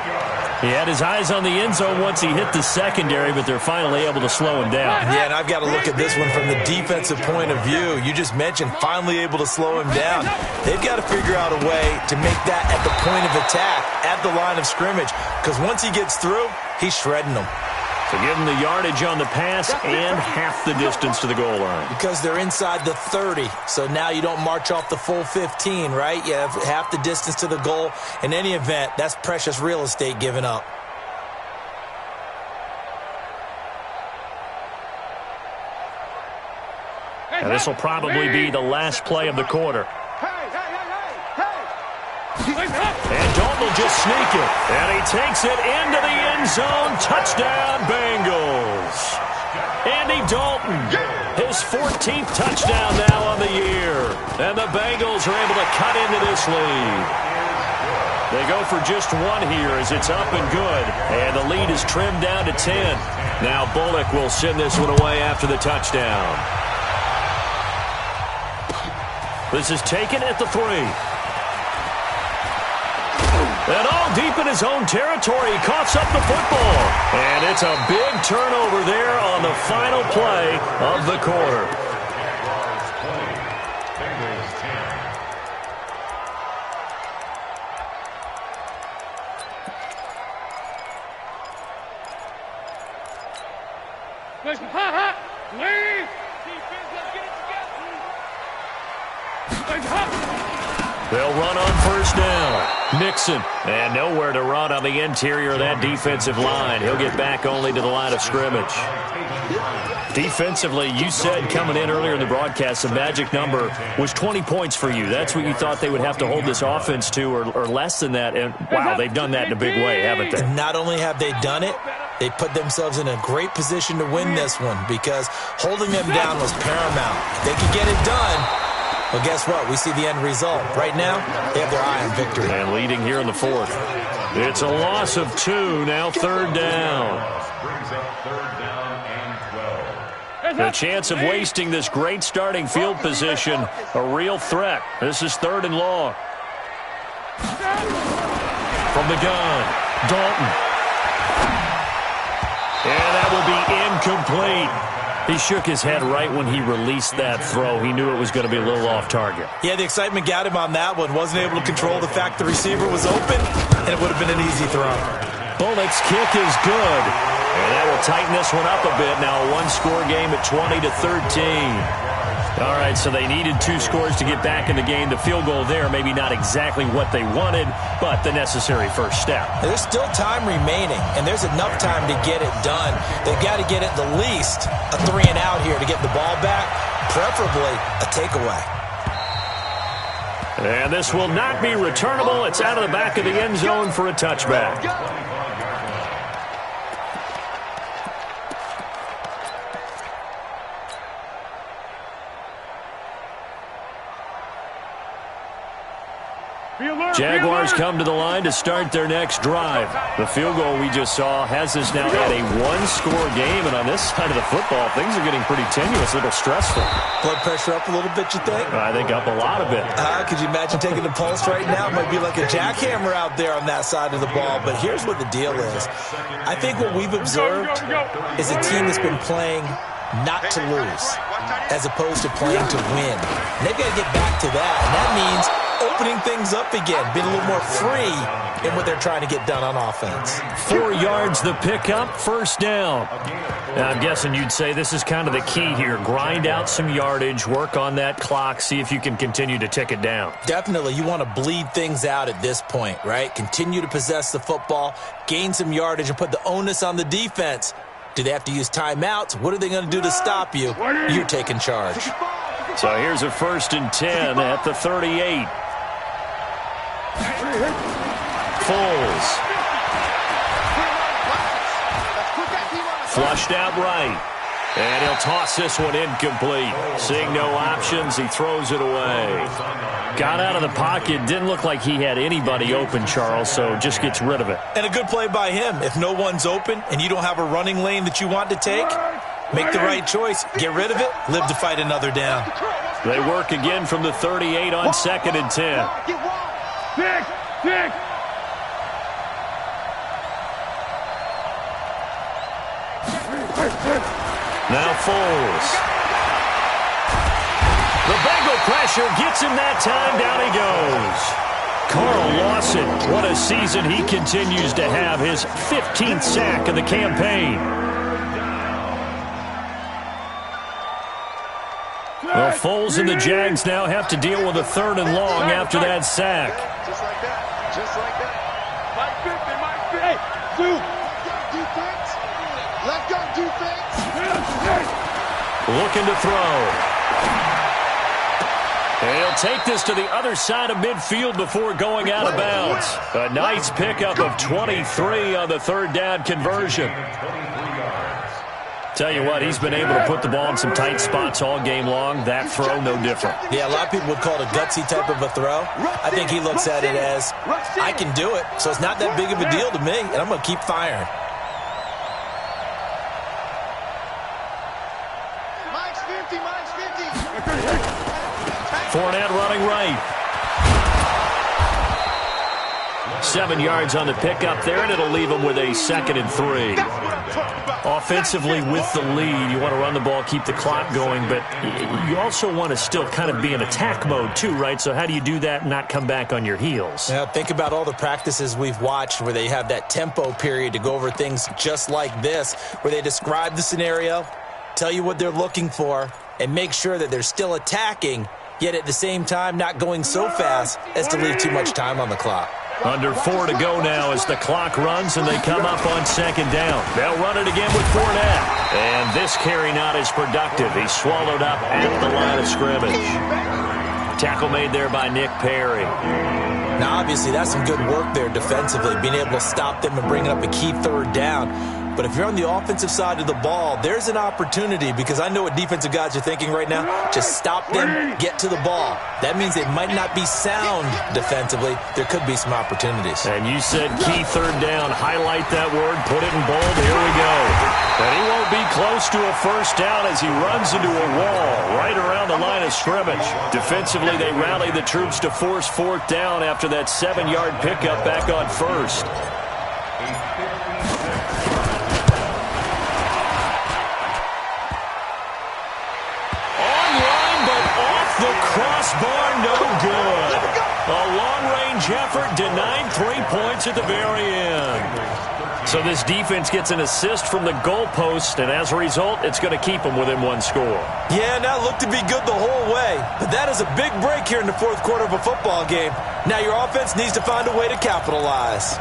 Speaker 3: He had his eyes on the end zone once he hit the secondary, but they're finally able to slow him down.
Speaker 4: Yeah, and I've got to look at this one from the defensive point of view. You just mentioned finally able to slow him down. They've got to figure out a way to make that at the point of attack, at the line of scrimmage, because once he gets through, he's shredding them.
Speaker 3: To give them the yardage on the pass and half the distance to the goal line.
Speaker 4: Because they're inside the 30, so now you don't march off the full 15, right? You have half the distance to the goal. In any event, that's precious real estate given up.
Speaker 3: And this will probably be the last play of the quarter. And Dalton will just sneak it. And he takes it into the end zone. Touchdown, Bengals. Andy Dalton, his 14th touchdown now on the year. And the Bengals are able to cut into this lead. They go for just one here as it's up and good. And the lead is trimmed down to 10. Now Bullock will send this one away after the touchdown. This is taken at the 3. And oh, deep in his own territory. He coughs up the football. And it's a big turnover there on the final play of the quarter. They'll run on first down. Mixon, and nowhere to run on the interior of that defensive line. He'll get back only to the line of scrimmage. Defensively, you said coming in earlier in the broadcast, the magic number was 20 points for you. That's what you thought they would have to hold this offense to, or less than that. And, wow, they've done that in a big way, haven't they?
Speaker 4: Not only have they done it, they put themselves in a great position to win this one because holding them down was paramount. If they could get it done, well, guess what? We see the end result. Right now, they have their eye on victory.
Speaker 3: And leading here in the fourth. It's a loss of 2, now third down.
Speaker 6: Brings up third down and 12.
Speaker 3: The chance of wasting this great starting field position, a real threat. This is third and long. From the gun, Dalton. And that will be incomplete. He shook his head right when he released that throw. He knew it was going to be a little off target.
Speaker 4: Yeah, the excitement got him on that one. Wasn't able to control the fact the receiver was open, and it would have been an easy throw.
Speaker 3: Bullock's kick is good. And that will tighten this one up a bit. Now a one-score game at 20-13. All right, so they needed 2 scores to get back in the game. The field goal there, maybe not exactly what they wanted, but the necessary first step.
Speaker 4: There's still time remaining, and there's enough time to get it done. They've got to get at the least a 3-and-out here to get the ball back, preferably a takeaway.
Speaker 3: And this will not be returnable. It's out of the back of the end zone for a touchback. Jaguars come to the line to start their next drive. The field goal we just saw has us now at a one-score game, and on this side of the football, things are getting pretty tenuous, a little stressful.
Speaker 4: Blood pressure up a little bit, you think?
Speaker 3: I think up a lot of it.
Speaker 4: Could you imagine taking the pulse right now? It might be like a jackhammer out there on that side of the ball, but here's what the deal is. I think what we've observed is a team that's been playing not to lose as opposed to playing to win. And they've got to get back to that, and that means opening things up again, being a little more free in what they're trying to get done on offense.
Speaker 3: 4 yards the pickup, first down. Now, I'm guessing you'd say this is kind of the key here. Grind out some yardage, work on that clock, see if you can continue to tick it down.
Speaker 4: Definitely. You want to bleed things out at this point, right? Continue to possess the football, gain some yardage, and put the onus on the defense. Do they have to use timeouts? What are they going to do to stop you? You're taking charge.
Speaker 3: So here's a 1st and 10 at the 38. Foles. Flushed out right. And he'll toss this one incomplete. Seeing no options, he throws it away. Got out of the pocket. Didn't look like he had anybody open, Charles, so just gets rid of it.
Speaker 4: And a good play by him. If no one's open and you don't have a running lane that you want to take, make the right choice. Get rid of it. Live to fight another down.
Speaker 3: They work again from the 38 on 2nd and 10.
Speaker 5: Dick!
Speaker 3: Now Foles. The Bengal pressure gets him that time. Down he goes. Carl Lawson, what a season he continues to have. His 15th sack of the campaign. Well, Foles and the Jags now have to deal with a 3rd and long after that sack.
Speaker 2: Just like that. Just like that.
Speaker 5: Mike 50. Hey, Duke.
Speaker 2: Defense. Let go, defense.
Speaker 3: Looking to throw. And he'll take this to the other side of midfield before going out of bounds. A nice pickup of 23 on the 3rd down conversion. Tell you what, he's been able to put the ball in some tight spots all game long. That throw, no different.
Speaker 4: Yeah, a lot of people would call it a gutsy type of a throw. I think he looks at it as, I can do it, so it's not that big of a deal to me, and I'm going to keep firing.
Speaker 2: Mike's 50.
Speaker 3: Fournette running right. 7 yards on the pickup there, and it'll leave them with a 2nd and 3. Offensively with the lead, you want to run the ball, keep the clock going, but you also want to still kind of be in attack mode too, right? So how do you do that and not come back on your heels?
Speaker 4: Now, think about all the practices we've watched where they have that tempo period to go over things just like this, where they describe the scenario, tell you what they're looking for, and make sure that they're still attacking, yet at the same time not going so fast as to leave too much time on the clock.
Speaker 3: Under 4 to go now as the clock runs and they come up on 2nd down. They'll run it again with Fournette. And this carry not as productive. He's swallowed up at the line of scrimmage. Tackle made there by Nick Perry.
Speaker 4: Now, obviously, that's some good work there defensively, being able to stop them and bringing up a key 3rd down. But if you're on the offensive side of the ball, there's an opportunity, because I know what defensive guys are thinking right now. Just stop them, get to the ball. That means they might not be sound defensively. There could be some opportunities.
Speaker 3: And you said key 3rd down. Highlight that word. Put it in bold. Here we go. And he won't be close to a 1st down as he runs into a wall right around the line of scrimmage. Defensively, they rally the troops to force 4th down after that 7-yard pickup back on 1st. The crossbar, no good. A long-range effort denied 3 points at the very end. So this defense gets an assist from the goalpost, and as a result, it's going to keep them within 1 score.
Speaker 4: Yeah, and that looked to be good the whole way. But that is a big break here in the 4th quarter of a football game. Now your offense needs to find a way to capitalize.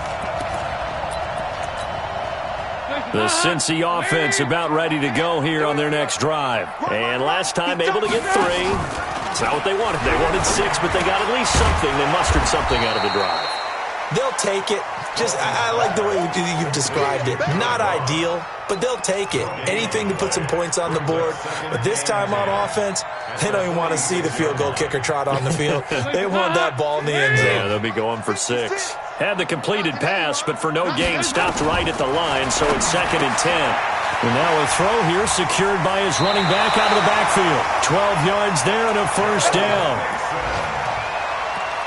Speaker 3: The Cincy offense about ready to go here on their next drive. And last time able to get 3. It's not what they wanted. They wanted 6, but they got at least something. They mustered something out of the drive.
Speaker 4: They'll take it. I like the way you've described it. Not ideal, but they'll take it. Anything to put some points on the board. But this time on offense, they don't even want to see the field goal kicker trot on the field. They want that ball in the end zone.
Speaker 3: Yeah, they'll be going for 6. Had the completed pass, but for no gain, stopped right at the line, so it's 2nd and 10. And now a throw here secured by his running back out of the backfield. 12 yards there and a 1st down.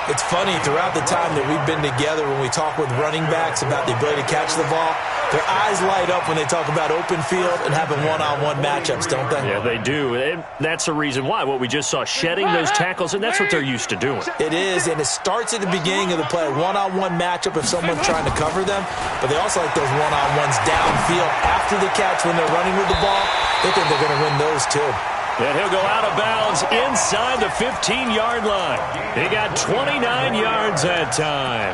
Speaker 4: It's funny, throughout the time that we've been together, when we talk with running backs about the ability to catch the ball, their eyes light up when they talk about open field and having one-on-one matchups, don't they?
Speaker 3: Yeah, they do. And that's the reason why. What we just saw, shedding those tackles, and that's what they're used to doing.
Speaker 4: It is, and it starts at the beginning of the play. One-on-one matchup if someone's trying to cover them, but they also like those one-on-ones downfield after the catch when they're running with the ball. They think they're going to win those too.
Speaker 3: And he'll go out of bounds inside the 15-yard line. He got 29 yards that time.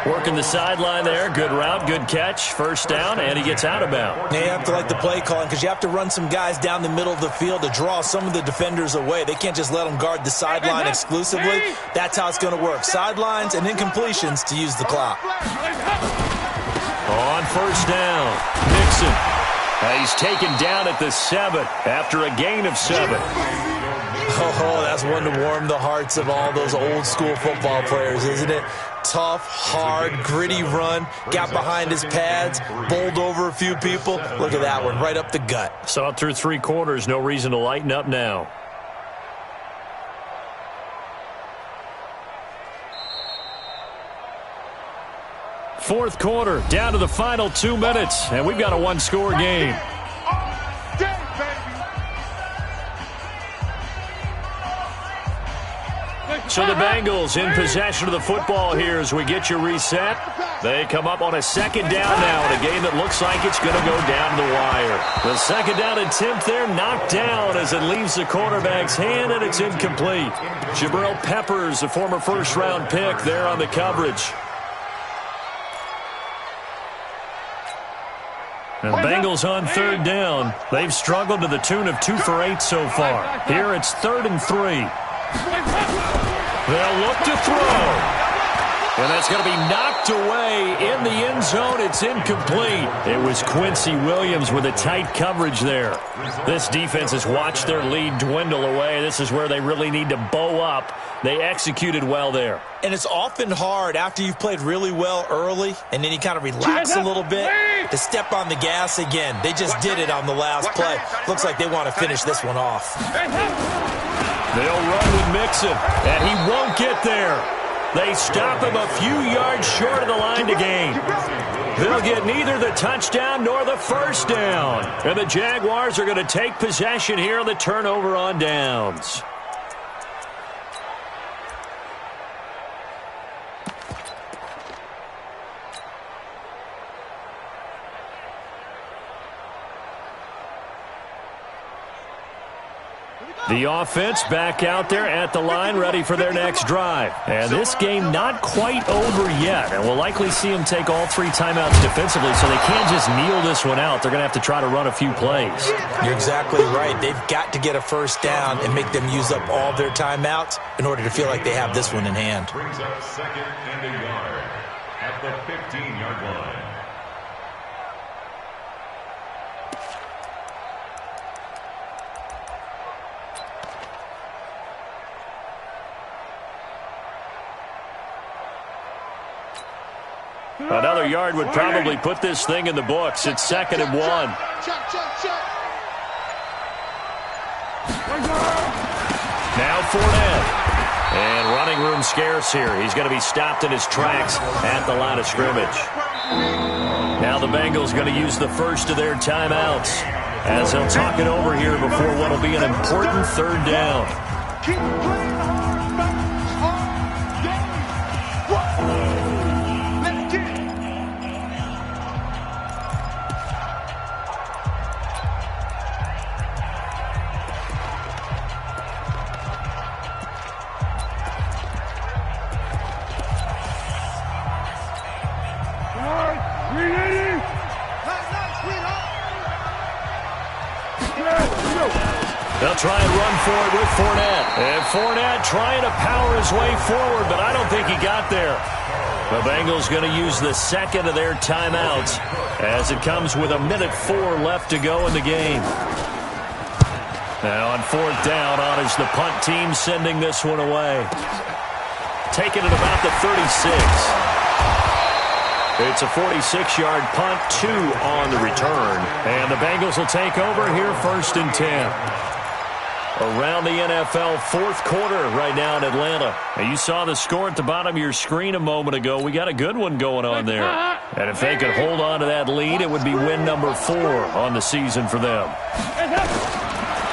Speaker 3: Working the sideline there. Good route, good catch. 1st down, and he gets out of bounds.
Speaker 4: They have to like the play calling because you have to run some guys down the middle of the field to draw some of the defenders away. They can't just let them guard the sideline exclusively. That's how it's going to work. Sidelines and incompletions to use the clock.
Speaker 3: On 1st down, Nixon. He's taken down at the 7 after a gain of 7.
Speaker 4: Oh, that's one to warm the hearts of all those old school football players, isn't it? Tough, hard, gritty run. Got behind his pads, bowled over a few people. Look at that one, right up the gut.
Speaker 3: Saw it through 3 quarters. No reason to lighten up now. Fourth quarter, down to the final 2 minutes, and we've got a 1-score game. So the Bengals in possession of the football here as we get you reset. They come up on a 2nd down now in a game that looks like it's going to go down to the wire. The 2nd down attempt there knocked down as it leaves the quarterback's hand, and it's incomplete. Jabril Peppers, a former 1st-round pick, there on the coverage. And the Bengals on 3rd down. They've struggled to the tune of 2 for 8 so far. Here it's 3rd and 3. They'll look to throw. And that's going to be knocked away in the end zone. It's incomplete. It was Quincy Williams with a tight coverage there. This defense has watched their lead dwindle away. This is where they really need to bow up. They executed well there.
Speaker 4: And it's often hard after you've played really well early and then you kind of relax a little bit to step on the gas again. They just did it on the last play. Looks like they want to finish this one off.
Speaker 3: They'll run with Mixon, and he won't get there. They stop him a few yards short of the line to gain. They'll get neither the touchdown nor the first down. And the Jaguars are going to take possession here on the turnover on downs. The offense back out there at the line, ready for their next drive. And this game not quite over yet. And we'll likely see them take all 3 timeouts defensively, so they can't just kneel this one out. They're going to have to try to run a few plays.
Speaker 4: You're exactly right. They've got to get a first down and make them use up all their timeouts in order to feel like they have this one in hand.
Speaker 6: Brings up 2nd and a yard at the 15-yard line.
Speaker 3: Another yard would probably put this thing in the books. It's 2nd and 1. Now Fournette. And running room scarce here. He's going to be stopped in his tracks at the line of scrimmage. Now the Bengals going to use the first of their timeouts as they'll talk it over here before what will be an important 3rd down.
Speaker 2: Keep playing hard, let's get it.
Speaker 3: They'll try and run for it with Fournette. And Fournette trying to power his way forward, but I don't think he got there. The Bengals going to use the 2nd of their timeouts as it comes with 1:04 left to go in the game. Now on 4th down, on is the punt team sending this one away. Taking it about the 36. It's a 46-yard punt, 2 on the return. And the Bengals will take over here 1st and 10. Around the NFL 4th quarter right now in Atlanta. And you saw the score at the bottom of your screen a moment ago. We got a good one going on there. And if they could hold on to that lead, it would be win number 4 on the season for them.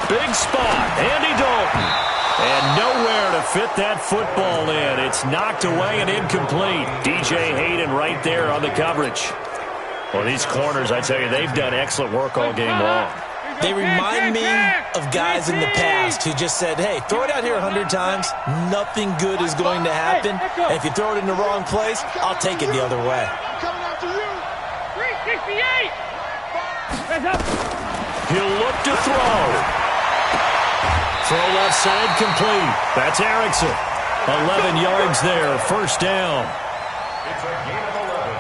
Speaker 3: Big spot, Andy Dalton. And nowhere to fit that football in. It's knocked away and incomplete. DJ Hayden right there on the coverage. Well, these corners, I tell you, they've done excellent work all game long.
Speaker 4: They remind me of guys in the past who just said, hey, throw it out here 100 times. Nothing good is going to happen. And if you throw it in the wrong place, I'll take it the other way.
Speaker 2: Coming after you.
Speaker 3: 368. He'll look to throw. Throw left side complete. That's Erickson. 11 yards there. 1st down.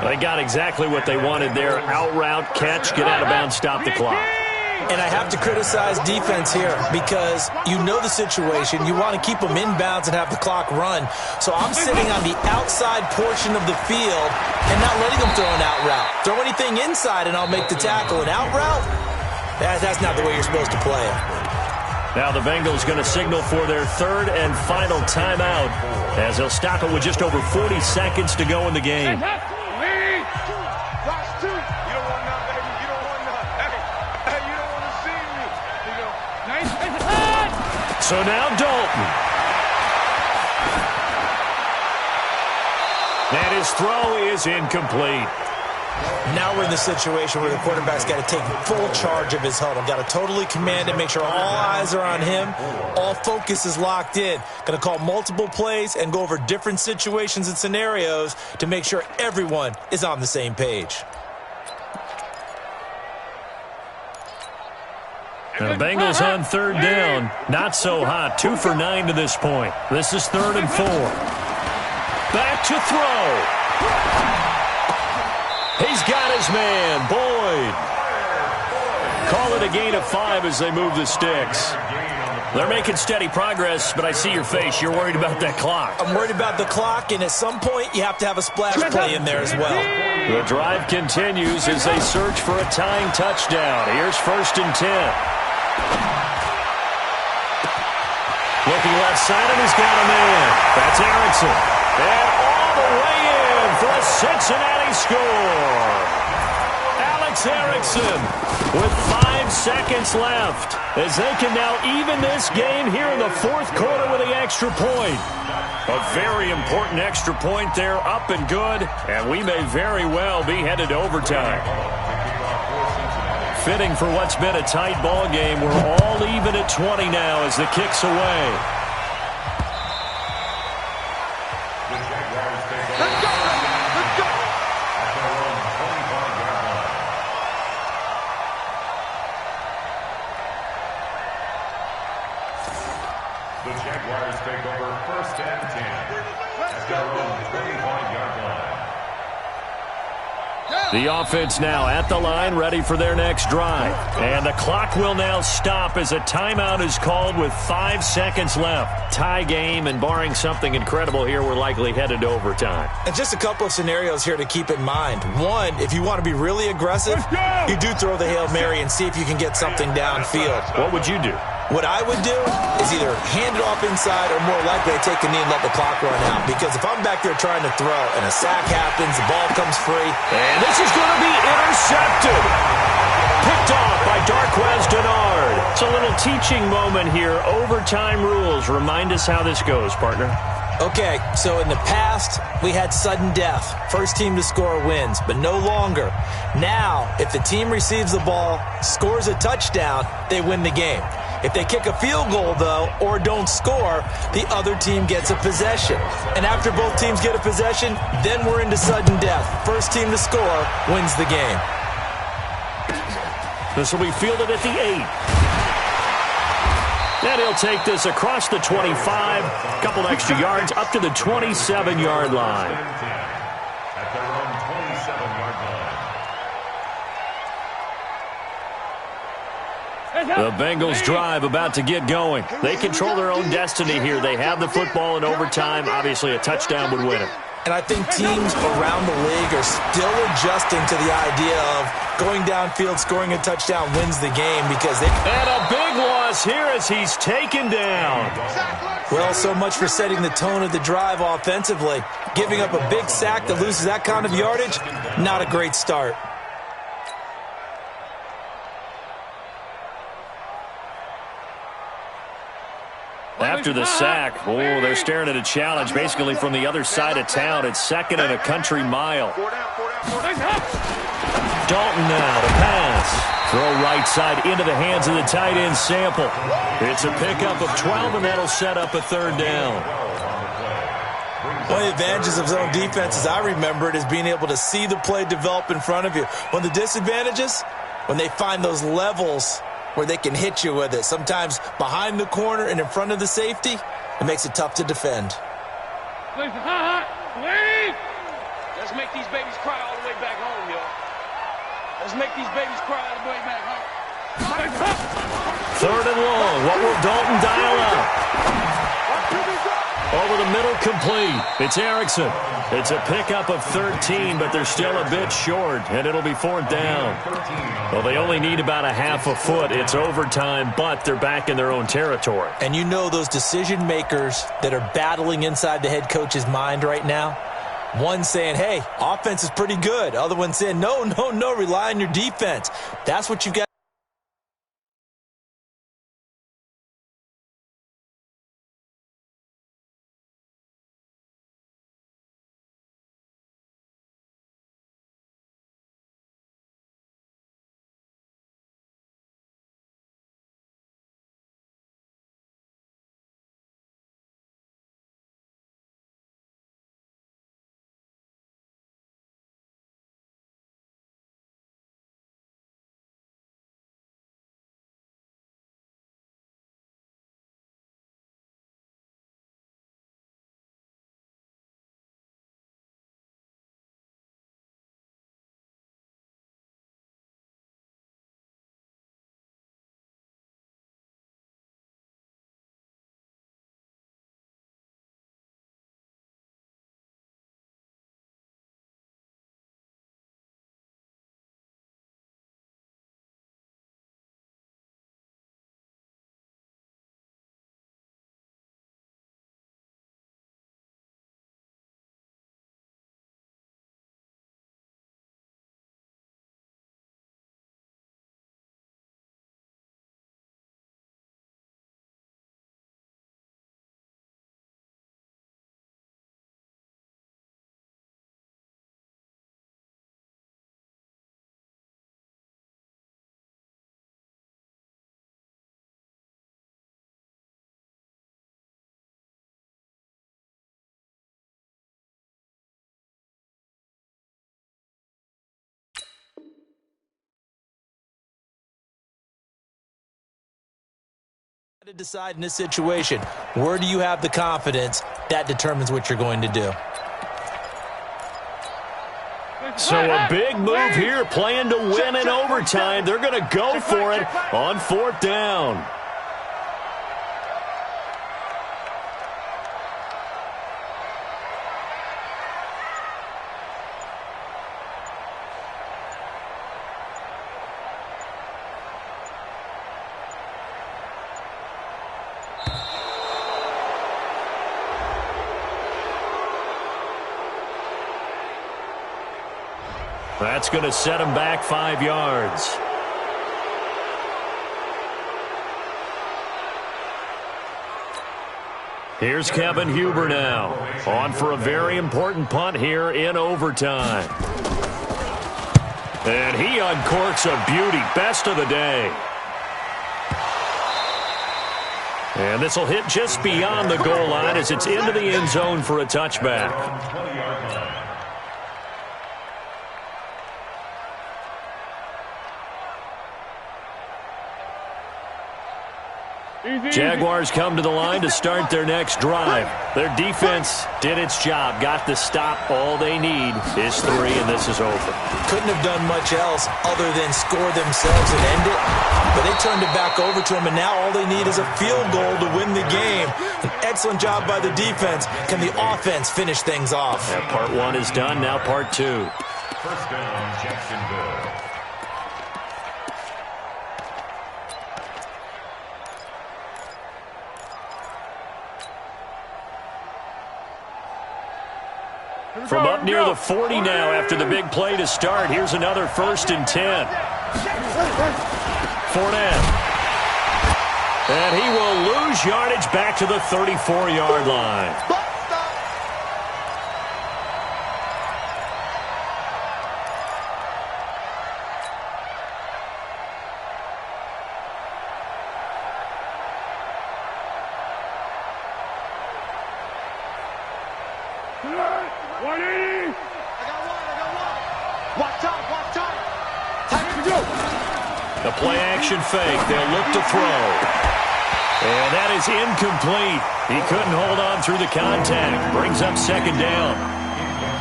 Speaker 3: They got exactly what they wanted there. Out route, catch, get out of bounds, stop the clock.
Speaker 4: And I have to criticize defense here because you know the situation. You want to keep them inbounds and have the clock run. So I'm sitting on the outside portion of the field and not letting them throw an out route. Throw anything inside and I'll make the tackle. An out route? That's not the way you're supposed to play it.
Speaker 3: Now the Bengals going to signal for their 3rd and final timeout as they'll stop it with just over 40 seconds to go in the game. So now Dalton. And his throw is incomplete.
Speaker 4: Now we're in the situation where the quarterback's got to take full charge of his huddle. Got to totally command it, make sure all eyes are on him. All focus is locked in. Going to call multiple plays and go over different situations and scenarios to make sure everyone is on the same page.
Speaker 3: And the Bengals on 3rd down. Not so hot. 2 for 9 to this point. This is 3rd and 4. Back to throw. He's got his man, Boyd. Call it a gain of 5 as they move the sticks. They're making steady progress, but I see your face. You're worried about that clock.
Speaker 4: I'm worried about the clock, and at some point, you have to have a splash play in there as well.
Speaker 3: The drive continues as they search for a tying touchdown. Here's 1st and 10. Looking left side, and he's got a man. That's Erickson. And all the way in for a Cincinnati score. Alex Erickson with 5 seconds left as they can now even this game here in the fourth quarter with the extra point. A very important extra point there, up and good, and we may very well be headed to overtime. Fitting for what's been a tight ball game. We're all even at 20 now as the kick's away.
Speaker 6: The Jaguars take over 1st and 10 at their own 25-yard line.
Speaker 3: The offense now at the line, ready for their next drive. And the clock will now stop as a timeout is called with 5 seconds left. Tie game, and barring something incredible here, we're likely headed to overtime.
Speaker 4: And just a couple of scenarios here to keep in mind. One, if you want to be really aggressive, you do throw the Hail Mary and see if you can get something downfield.
Speaker 3: What would you do?
Speaker 4: What I would do is either hand it off inside or more likely I take a knee and let the clock run out. Because if I'm back there trying to throw and a sack happens, the ball comes free.
Speaker 3: And this is going to be intercepted. Picked off by Darquez Denard. It's a little teaching moment here. Overtime rules. Remind us how this goes, partner.
Speaker 4: Okay, so in the past, we had sudden death. First team to score wins, but no longer. Now, if the team receives the ball, scores a touchdown, they win the game. If they kick a field goal, though, or don't score, the other team gets a possession. And after both teams get a possession, then we're into sudden death. First team to score wins the game.
Speaker 3: This will be fielded at the 8. And he'll take this across the 25, a couple extra yards, up to the 27-yard line.
Speaker 6: At their own 27-yard line.
Speaker 3: The Bengals drive about to get going. They control their own destiny here. They have the football in overtime. Obviously, a touchdown would win it.
Speaker 4: And I think teams around the league are still adjusting to the idea of going downfield, scoring a touchdown wins the game because they...
Speaker 3: And a big loss here as he's taken down.
Speaker 4: Well, so much for setting the tone of the drive offensively. Giving up a big sack that loses that kind of yardage, not a great start.
Speaker 3: After the sack, they're staring at a challenge basically from the other side of town. It's 2nd and a country mile. Dalton now to pass. Throw right side into the hands of the tight end Sample. It's a pickup of 12, and that'll set up a 3rd down.
Speaker 4: One of the advantages of zone defense, as I remember it, is being able to see the play develop in front of you. One of the disadvantages, when they find those levels where they can hit you with it. Sometimes behind the corner and in front of the safety, it makes it tough to defend.
Speaker 5: Let's make these babies cry all the way back home, y'all. Let's make these babies cry all the way back home.
Speaker 3: 3rd and long. What will Dalton dial up? Over the middle, complete. It's Erickson. It's a pickup of 13, but they're still a bit short, and it'll be 4th down. Well, they only need about a half a foot. It's overtime, but they're back in their own territory.
Speaker 4: And you know those decision makers that are battling inside the head coach's mind right now? One saying, hey, offense is pretty good. Other one saying, no, rely on your defense. That's what you got. To decide in this situation, where do you have the confidence? That determines what you're going to do.
Speaker 3: So a big move here, playing to win in overtime. They're going to go for it on 4th down. That's going to set him back 5 yards. Here's Kevin Huber now, on for a very important punt here in overtime. And he uncorks a beauty, best of the day. And this will hit just beyond the goal line as it's into the end zone for a touchback. Jaguars come to the line to start their next drive. Their defense did its job, got the stop. All they need is 3, and this is over.
Speaker 4: Couldn't have done much else other than score themselves and end it. But they turned it back over to them, and now all they need is a field goal to win the game. An excellent job by the defense. Can the offense finish things off?
Speaker 3: Yeah, part 1 is done, now part 2.
Speaker 6: First down, Jacksonville.
Speaker 3: From up near the 40 now after the big play to start. Here's another 1st and 10. Fournette. And he will lose yardage back to the 34-yard line. The play-action fake. They'll look to throw. And that is incomplete. He couldn't hold on through the contact. Brings up 2nd down.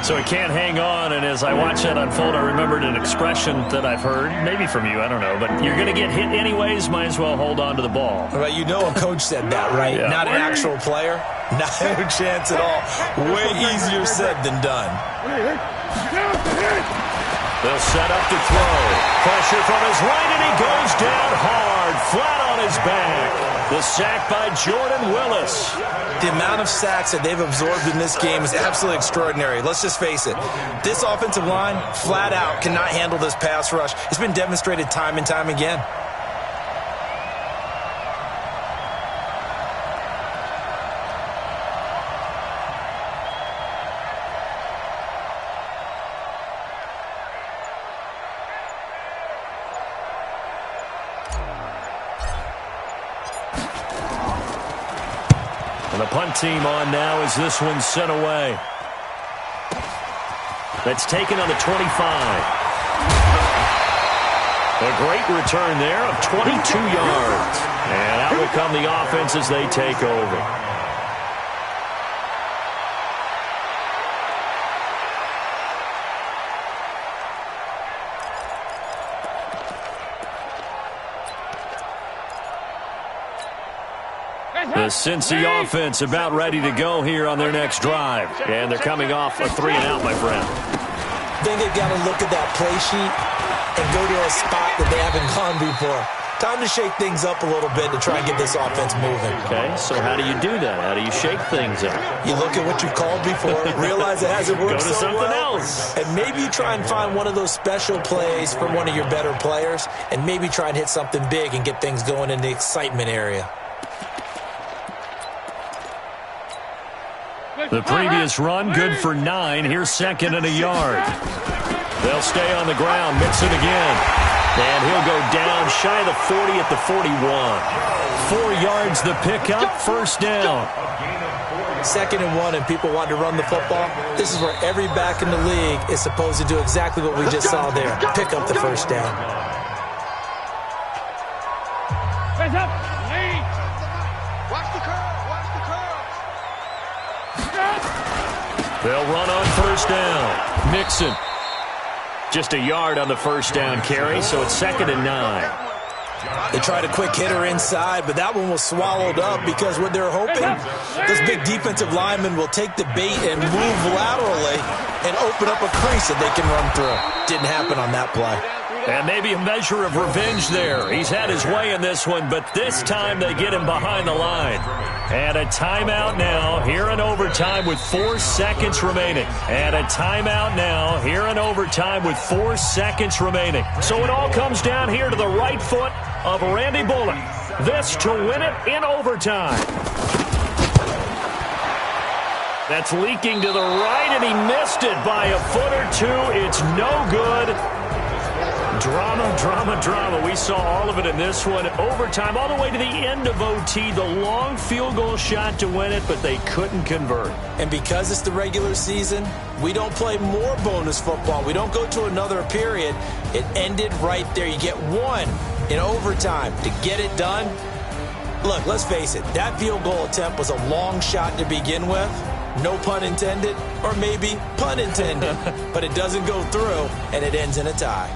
Speaker 3: So he can't hang on, and as I watched that unfold, I remembered an expression that I've heard, maybe from you, I don't know, but you're going to get hit anyways, might as well hold on to the ball.
Speaker 4: Right, you know a coach said that, right?
Speaker 3: Yeah.
Speaker 4: Not an actual player. Not a chance at all. Way easier said than done.
Speaker 3: They'll set up to throw. Pressure from his right, and he goes down hard, flat on his back. The sack by Jordan Willis.
Speaker 4: The amount of sacks that they've absorbed in this game is absolutely extraordinary. Let's just face it. This offensive line, flat out, cannot handle this pass rush. It's been demonstrated time and time again.
Speaker 3: And the punt team on now as this one's sent away. That's taken on the 25. A great return there of 22 yards. And out will come the offense as they take over. The Cincy offense about ready to go here on their next drive. And they're coming off a 3-and-out, my friend.
Speaker 4: I think they've got to look at that play sheet and go to a spot that they haven't gone before. Time to shake things up a little bit to try and get this offense moving.
Speaker 3: Okay, so how do you do that? How do you shake things up?
Speaker 4: You look at what you've called before, realize it hasn't worked
Speaker 3: Go to
Speaker 4: so
Speaker 3: something
Speaker 4: well,
Speaker 3: else.
Speaker 4: and maybe you try and find one of those special plays from one of your better players, and maybe try and hit something big and get things going in the excitement area.
Speaker 3: The previous run, good for 9. Here's 2nd and a yard. They'll stay on the ground, mix it again. And he'll go down shy of the 40 at the 41. 4 yards the pickup, 1st down.
Speaker 4: 2nd and 1, and people want to run the football. This is where every back in the league is supposed to do exactly what we just saw there. Pick up the 1st down.
Speaker 5: Hands up.
Speaker 3: They'll run on first down. Mixon. Just a yard on the first down carry, so it's 2nd and 9.
Speaker 4: They tried a quick hitter inside, but that one was swallowed up because what they're hoping, this big defensive lineman will take the bait and move laterally and open up a crease that they can run through. Didn't happen on that play.
Speaker 3: And maybe a measure of revenge there. He's had his way in this one, but this time they get him behind the line. And a timeout now here in overtime with 4 seconds remaining. And a timeout now here in overtime with 4 seconds remaining. So it all comes down here to the right foot of Randy Bullock. This to win it in overtime. That's leaking to the right, and he missed it by a foot or two. It's no good. Drama, drama, drama. We saw all of it in this one. Overtime, all the way to the end of OT. The long field goal shot to win it, but they couldn't convert.
Speaker 4: And because it's the regular season, we don't play more bonus football. We don't go to another period. It ended right there. You get one in overtime to get it done. Look, let's face it. That field goal attempt was a long shot to begin with. No pun intended, or maybe pun intended. But it doesn't go through, and it ends in a tie.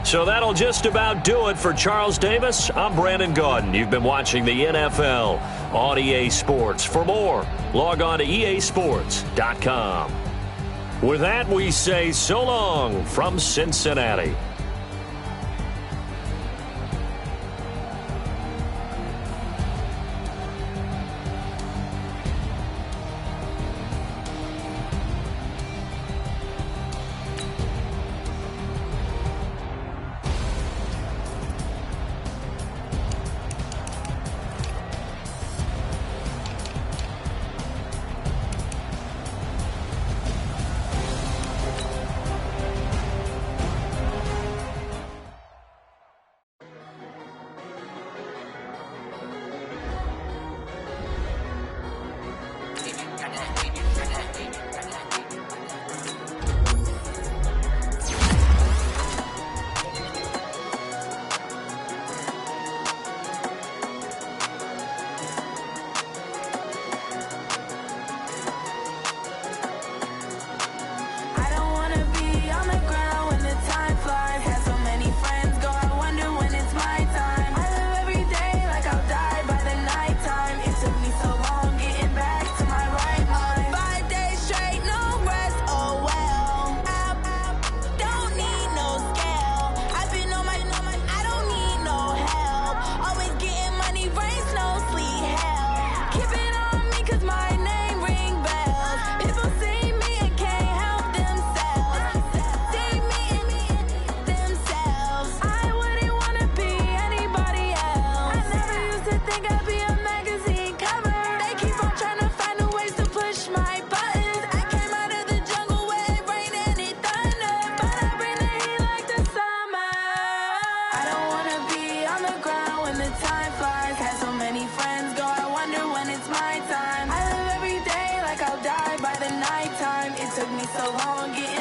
Speaker 3: So that'll just about do it for Charles Davis. I'm Brandon Gaudin. You've been watching the NFL on EA Sports. For more, log on to easports.com. With that, we say so long from Cincinnati.
Speaker 8: Took me so long getting